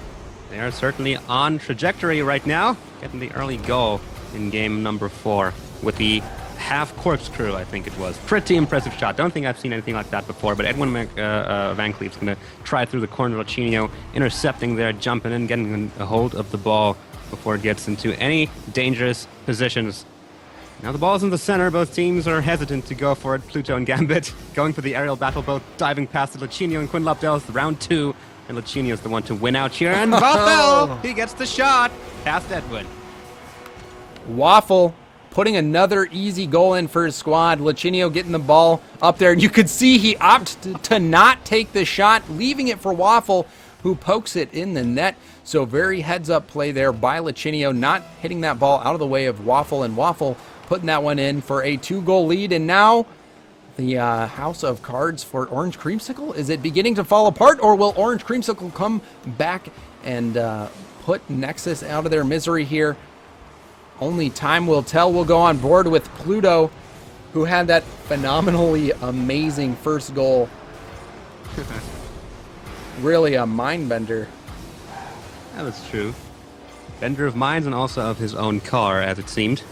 they are certainly on trajectory right now, getting the early goal in game number 4 with the half corkscrew, I think it was. Pretty impressive shot. Don't think I've seen anything like that before, but Edwin Van Cleef's going to try through the corner of Lichinio, intercepting there, jumping in, getting a hold of the ball before it gets into any dangerous positions. Now the ball's in the center. Both teams are hesitant to go for it. Pluto and Gambit going for the aerial battle, both diving past Lichinio and Quinn Lobdell's round 2. And Lichinio's the one to win out here. And Waffle, he gets the shot past Edwin. Waffle putting another easy goal in for his squad. Lichinio getting the ball up there. And you could see he opted to not take the shot, leaving it for Waffle, who pokes it in the net. So very heads-up play there by Lachinio, not hitting that ball out of the way of Waffle, and Waffle putting that one in for a 2-goal lead. And now the house of cards for Orange Creamsicle, is it beginning to fall apart, or will Orange Creamsicle come back and put Nexus out of their misery here? Only time will tell. We'll go on board with Pluto, who had that phenomenally amazing first goal. Really a mind bender. That was true. Bender of minds and also of his own car, as it seemed.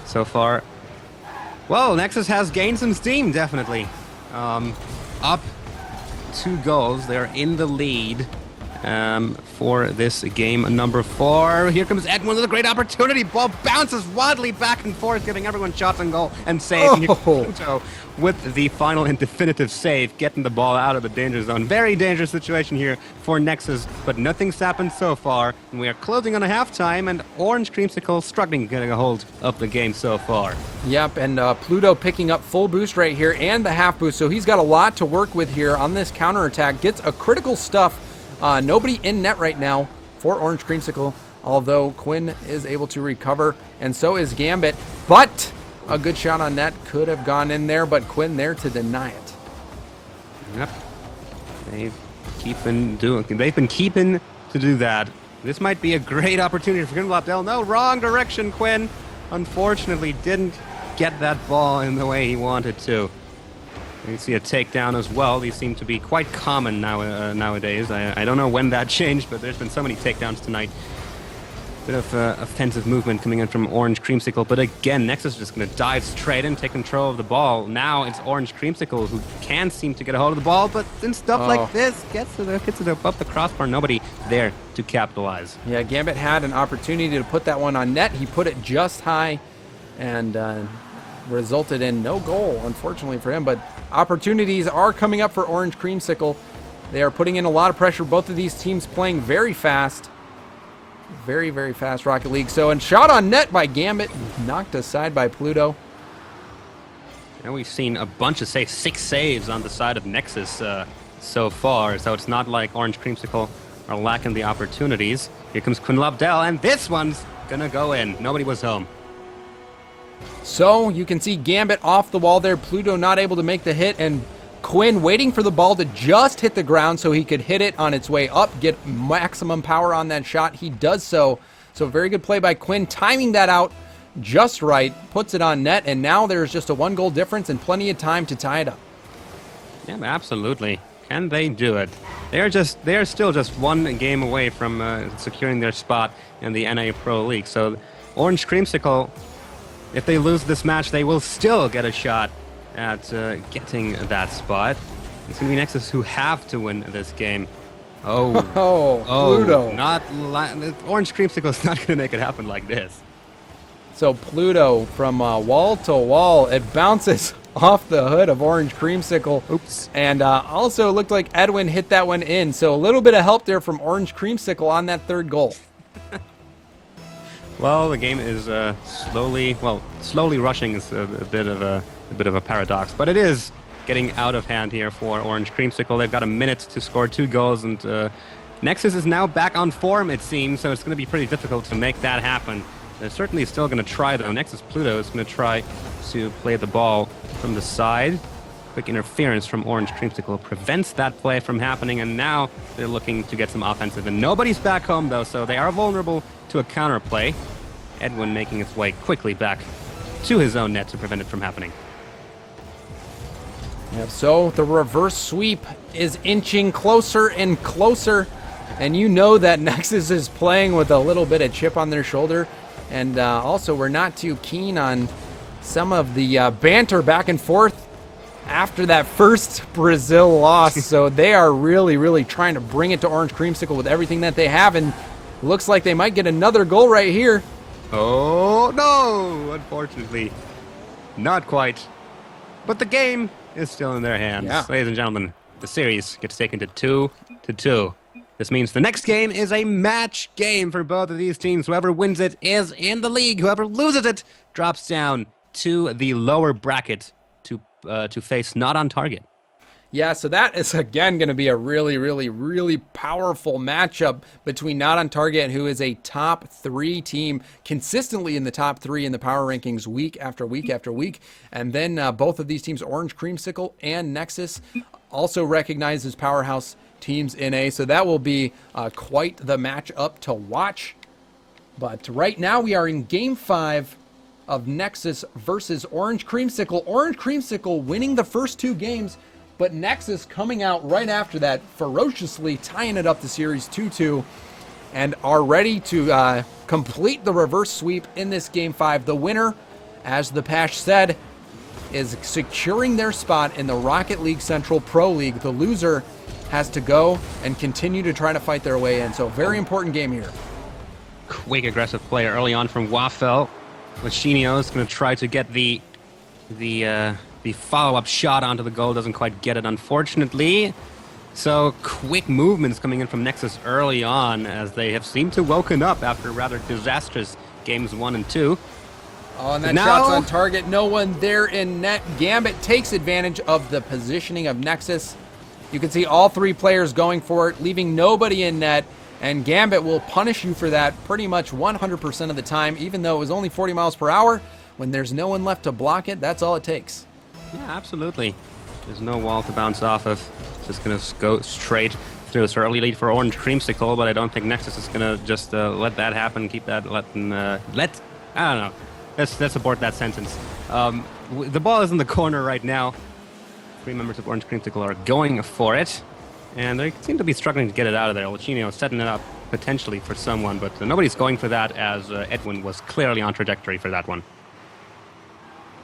So far. Well, Nexus has gained some steam, definitely. Up 2 goals. They're in the lead for this game number 4. Here comes Edwin with a great opportunity. Ball bounces wildly back and forth, giving everyone shots on goal and saves. And Pluto with the final and definitive save, getting the ball out of the danger zone. Very dangerous situation here for Nexus, but nothing's happened so far. And we are closing on a halftime, and Orange Creamsicle struggling getting a hold of the game so far. Yep, and Pluto picking up full boost right here and the half boost, so he's got a lot to work with here on this counterattack. Gets a critical stuff. Nobody in net right now for Orange Creamsicle, although Quinn is able to recover, and so is Gambit. But a good shot on net could have gone in there, but Quinn there to deny it. Yep. They've been keeping to do that. This might be a great opportunity for Quinn. No, wrong direction, Quinn. Unfortunately, didn't get that ball in the way he wanted to. You see a takedown as well. These seem to be quite common nowadays. I don't know when that changed, but there's been so many takedowns tonight. Bit of offensive movement coming in from Orange Creamsicle, but again, Nexus is just going to dive straight in, take control of the ball. Now it's Orange Creamsicle who can seem to get a hold of the ball, but then stuff like this gets it above the crossbar. Nobody there to capitalize. Yeah, Gambit had an opportunity to put that one on net. He put it just high and resulted in no goal, unfortunately for him, but opportunities are coming up for Orange Creamsicle. They are putting in a lot of pressure. Both of these teams playing very fast. Very, very fast Rocket League. So, and shot on net by Gambit, knocked aside by Pluto. And we've seen a bunch of saves, 6 saves on the side of Nexus so far. So it's not like Orange Creamsicle are lacking the opportunities. Here comes Quinn Lobdell, and this one's gonna go in. Nobody was home. So you can see Gambit off the wall there. Pluto not able to make the hit, and Quinn waiting for the ball to just hit the ground so he could hit it on its way up, get maximum power on that shot. He does so. So very good play by Quinn, timing that out just right, puts it on net, and now there's just a 1-goal difference and plenty of time to tie it up. Yeah, absolutely. Can they do it? They are still just 1 game away from securing their spot in the NA Pro League. So Orange Creamsicle, if they lose this match, they will still get a shot at getting that spot. It's going to be Nexus who have to win this game. Pluto. Orange Creamsicle is not going to make it happen like this. So Pluto from wall to wall. It bounces off the hood of Orange Creamsicle. Oops. And also looked like Edwin hit that one in. So a little bit of help there from Orange Creamsicle on that 3rd goal. Well, the game is slowly rushing is a bit of a paradox, but it is getting out of hand here for Orange Creamsicle. They've got a minute to score 2 goals, and Nexus is now back on form, it seems, so it's going to be pretty difficult to make that happen. They're certainly still going to try, though. Nexus Pluto is going to try to play the ball from the side. Quick interference from Orange Creamsicle prevents that play from happening, and now they're looking to get some offensive. And nobody's back home, though, so they are vulnerable to a counterplay. Edwin making his way quickly back to his own net to prevent it from happening. Yep, so the reverse sweep is inching closer and closer, and you know that Nexus is playing with a little bit of chip on their shoulder, and also we're not too keen on some of the banter back and forth after that first Brazil loss. So they are really, really trying to bring it to Orange Creamsicle with everything that they have, and looks like they might get another goal right here. Oh, no! Unfortunately, not quite. But the game is still in their hands. Yeah. Ladies and gentlemen, the series gets taken to 2-2. This means the next game is a match game for both of these teams. Whoever wins it is in the league. Whoever loses it drops down to the lower bracket to face Not on Target. Yeah, so that is again going to be a really, really, really powerful matchup between Not on Target, who is a top 3 team, consistently in the top 3 in the power rankings week after week after week. And then both of these teams, Orange Creamsicle and Nexus, also recognized as powerhouse teams in A. So that will be quite the matchup to watch. But right now we are in Game 5 of Nexus versus Orange Creamsicle. Orange Creamsicle winning the first 2 games, but Nexus coming out right after that, ferociously tying it up the series 2-2, and are ready to complete the reverse sweep in this Game 5. The winner, as the Pash said, is securing their spot in the Rocket League Central Pro League. The loser has to go and continue to try to fight their way in. So very important game here. Quick, aggressive play early on from Waffel. Lachinio is going to try to get the follow-up shot onto the goal, doesn't quite get it, unfortunately. So quick movements coming in from Nexus early on, as they have seemed to woken up after rather disastrous games 1 and 2. Oh, and that shot's on target. No one there in net. Gambit takes advantage of the positioning of Nexus. You can see all 3 players going for it, leaving nobody in net. And Gambit will punish you for that pretty much 100% of the time, even though it was only 40 miles per hour. When there's no one left to block it, that's all it takes. Yeah, absolutely. There's no wall to bounce off of. It's just going to go straight through. This early lead for Orange Creamsicle, but I don't think Nexus is going to just let that happen, keep that, I don't know. Let's abort that sentence. The ball is in the corner right now. 3 members of Orange Creamsicle are going for it, and they seem to be struggling to get it out of there. Lachinio setting it up potentially for someone, but nobody's going for that, as Edwin was clearly on trajectory for that one.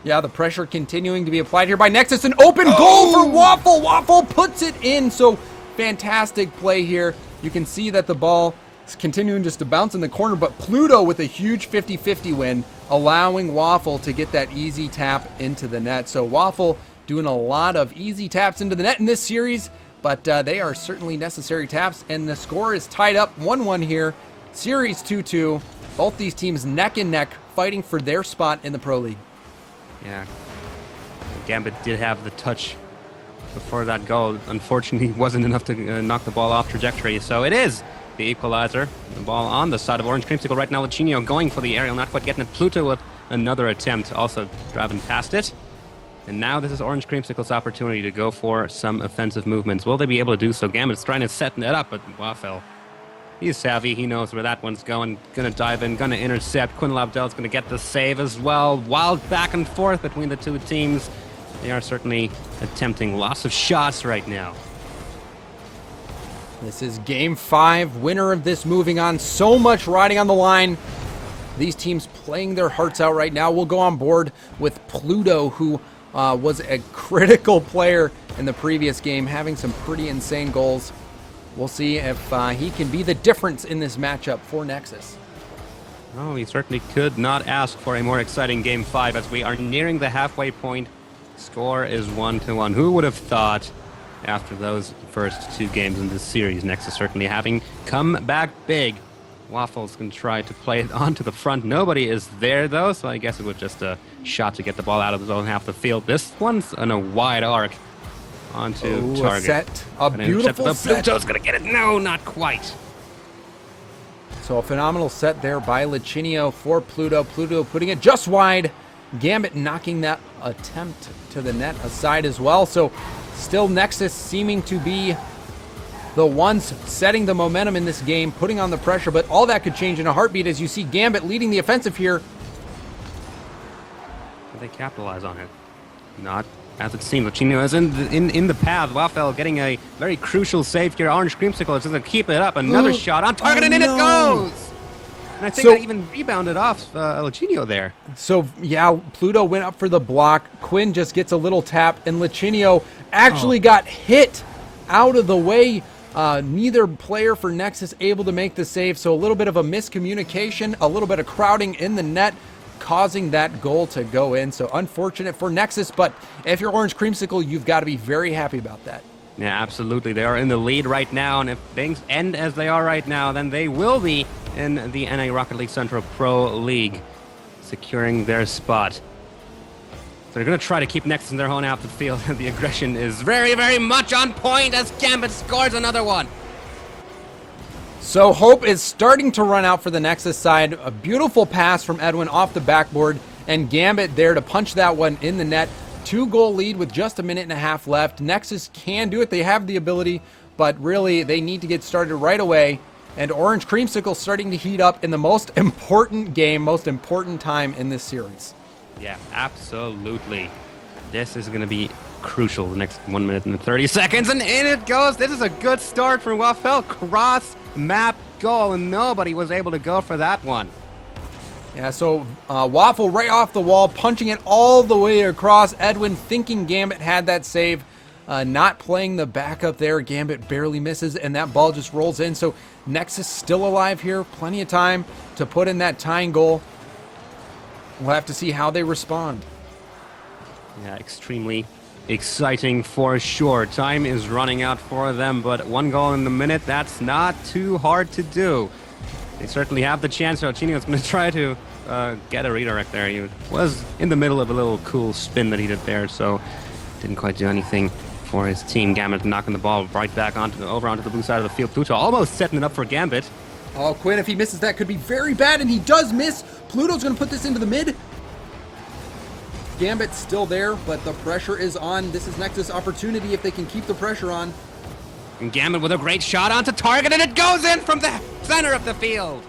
Yeah, the pressure continuing to be applied here by Nexus. An open goal for Waffle. Waffle puts it in. So fantastic play here. You can see that the ball is continuing just to bounce in the corner, but Pluto with a huge 50-50 win, allowing Waffle to get that easy tap into the net. So Waffle doing a lot of easy taps into the net in this series, but they are certainly necessary taps, and the score is tied up 1-1 here. Series 2-2. Both these teams neck and neck fighting for their spot in the Pro League. Yeah, Gambit did have the touch before that goal. Unfortunately, wasn't enough to knock the ball off trajectory. So it is the equalizer. The ball on the side of Orange Creamsicle right now. Lachinio going for the aerial, not quite getting it. Pluto with another attempt, also driving past it. And now this is Orange Creamsicle's opportunity to go for some offensive movements. Will they be able to do so? Gambit's trying to set it up, but Waffel, he's savvy. He knows where that one's going. Gonna dive in, gonna intercept. Quinn Labdel's gonna get the save as well. Wild back and forth between the 2 teams. They are certainly attempting lots of shots right now. This is Game 5. Winner of this moving on. So much riding on the line. These teams playing their hearts out right now. We'll go on board with Pluto, who was a critical player in the previous game, having some pretty insane goals. We'll see if he can be the difference in this matchup for Nexus. Oh, he certainly could not ask for a more exciting Game 5 as we are nearing the halfway point. Score is 1-1. Who would have thought after those first 2 games in this series, Nexus certainly having come back big. Waffle's going to try to play it onto the front. Nobody is there, though, so I guess it was just a shot to get the ball out of his own half the field. This one's on a wide arc onto target. Set. A beautiful set. Pluto's going to get it. No, not quite. So a phenomenal set there by Lachinio for Pluto. Pluto putting it just wide. Gambit knocking that attempt to the net aside as well. So still Nexus seeming to be the ones setting the momentum in this game, putting on the pressure, but all that could change in a heartbeat as you see Gambit leading the offensive here. Will they capitalize on it? Not as it seems. Lachinio is in the path. Waffel getting a very crucial save here. Orange Creamsicle is going to keep it up. Another shot on target, and in it goes! And I think that even rebounded off Lachinio there. So, yeah, Pluto went up for the block. Quinn just gets a little tap, and Lachinio actually got hit out of the way. Neither player for Nexus able to make the save, so a little bit of a miscommunication, a little bit of crowding in the net, causing that goal to go in. So unfortunate for Nexus, but if you're Orange Creamsicle, you've got to be very happy about that. Yeah, absolutely. They are in the lead right now, and if things end as they are right now, then they will be in the NA Rocket League Central Pro League, securing their spot. So they're going to try to keep Nexus in their own half of the field. The aggression is very, very much on point as Gambit scores another one. So hope is starting to run out for the Nexus side. A beautiful pass from Edwin off the backboard, and Gambit there to punch that one in the net. 2-goal lead with just a minute and a half left. Nexus can do it. They have the ability, but really they need to get started right away. And Orange Creamsicle starting to heat up in the most important game, most important time in this series. Yeah, absolutely. This is going to be crucial the next 1 minute and 30 seconds, and in it goes. This is a good start for Waffel. Cross map goal, and nobody was able to go for that one. Yeah, so Waffle right off the wall, punching it all the way across. Edwin thinking Gambit had that save. Not playing the backup there. Gambit barely misses, and that ball just rolls in. So Nexus still alive here. Plenty of time to put in that tying goal. We'll have to see how they respond. Yeah, extremely exciting for sure. Time is running out for them, but 1 goal in the minute, that's not too hard to do. They certainly have the chance. Chino's going to try to get a redirect there. He was in the middle of a little cool spin that he did there, so didn't quite do anything for his team. Gambit knocking the ball right back over onto the blue side of the field. Pluto almost setting it up for Gambit. Oh, Quinn, if he misses that, could be very bad, and he does miss. Pluto's going to put this into the mid. Gambit's still there, but the pressure is on. This is Nexus' opportunity if they can keep the pressure on. And Gambit with a great shot onto target, and it goes in from the center of the field.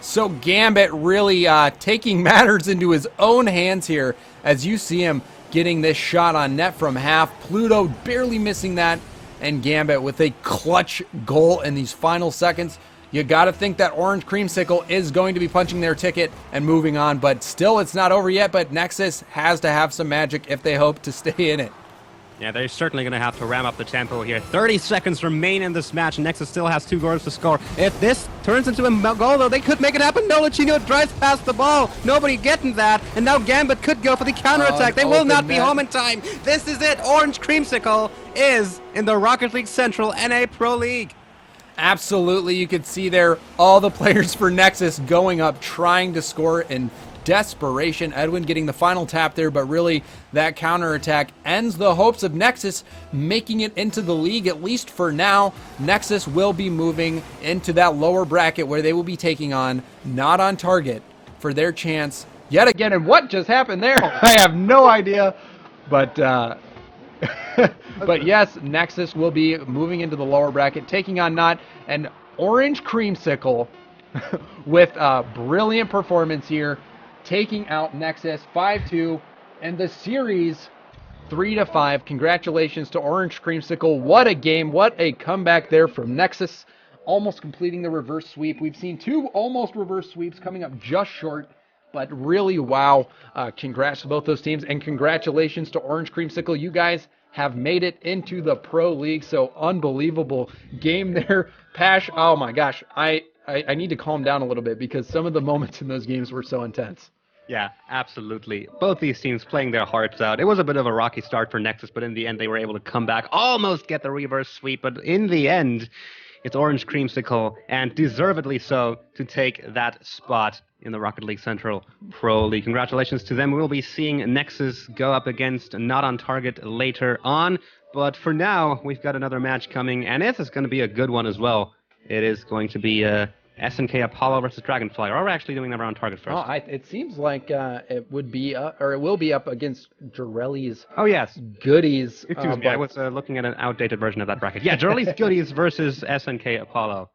So Gambit really taking matters into his own hands here as you see him getting this shot on net from half. Pluto barely missing that, and Gambit with a clutch goal in these final seconds. You got to think that Orange Creamsicle is going to be punching their ticket and moving on, but still it's not over yet, but Nexus has to have some magic if they hope to stay in it. Yeah, they're certainly going to have to ram up the tempo here. 30 seconds remain in this match. Nexus still has 2 goals to score. If this turns into a goal, though, they could make it happen. Nolachino drives past the ball. Nobody getting that. And now Gambit could go for the counterattack. They will not be home in time. This is it. Orange Creamsicle is in the Rocket League Central NA Pro League. Absolutely. You could see there all the players for Nexus going up, trying to score in desperation. Edwin getting the final tap there, but really that counterattack ends the hopes of Nexus making it into the league, at least for now. Nexus will be moving into that lower bracket where they will be taking on Not On Target for their chance yet again. And what just happened there? I have no idea, but but yes, Nexus will be moving into the lower bracket, taking on Not, and Orange Creamsicle with a brilliant performance here, taking out Nexus 5-2, and the series 3-5. Congratulations to Orange Creamsicle. What a game, what a comeback there from Nexus, almost completing the reverse sweep. We've seen 2 almost reverse sweeps coming up just short, but really, wow. Congrats to both those teams, and congratulations to Orange Creamsicle. You guys have made it into the Pro League, so unbelievable game there. Pash, oh my gosh, I need to calm down a little bit because some of the moments in those games were so intense. Yeah, absolutely. Both these teams playing their hearts out. It was a bit of a rocky start for Nexus, but in the end they were able to come back, almost get the reverse sweep, but in the end, it's Orange Creamsicle, and deservedly so, to take that spot in the Rocket League Central Pro League. Congratulations to them. We'll be seeing Nexus go up against Not On Target later on, but for now, we've got another match coming, and this is going to be a good one as well. It is going to be SNK Apollo versus Dragonfly. Or are we actually doing Never On Target first? Oh, it seems like it would be, or it will be up against Jarelli's Goodies. Excuse me, I was looking at an outdated version of that bracket. Yeah, Jarelli's Goodies versus SNK Apollo.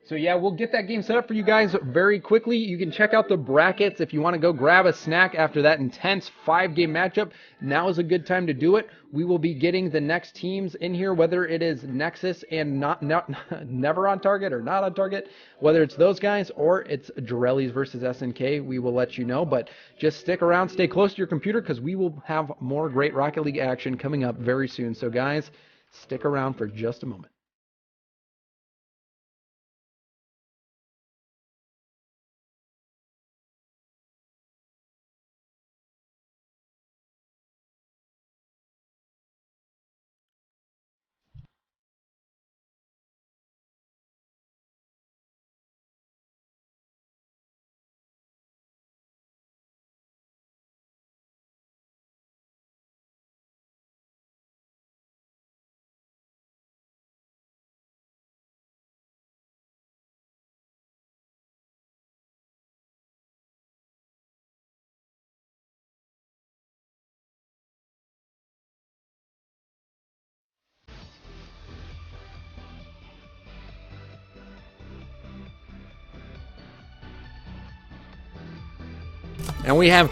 So yeah, we'll get that game set up for you guys very quickly. You can check out the brackets if you want to go grab a snack after that intense 5-game matchup. Now is a good time to do it. We will be getting the next teams in here, whether it is Nexus and Never On Target or Not On Target, whether it's those guys or it's Jarelli's versus SNK, we will let you know. But just stick around, stay close to your computer, because we will have more great Rocket League action coming up very soon. So guys, stick around for just a moment. And we have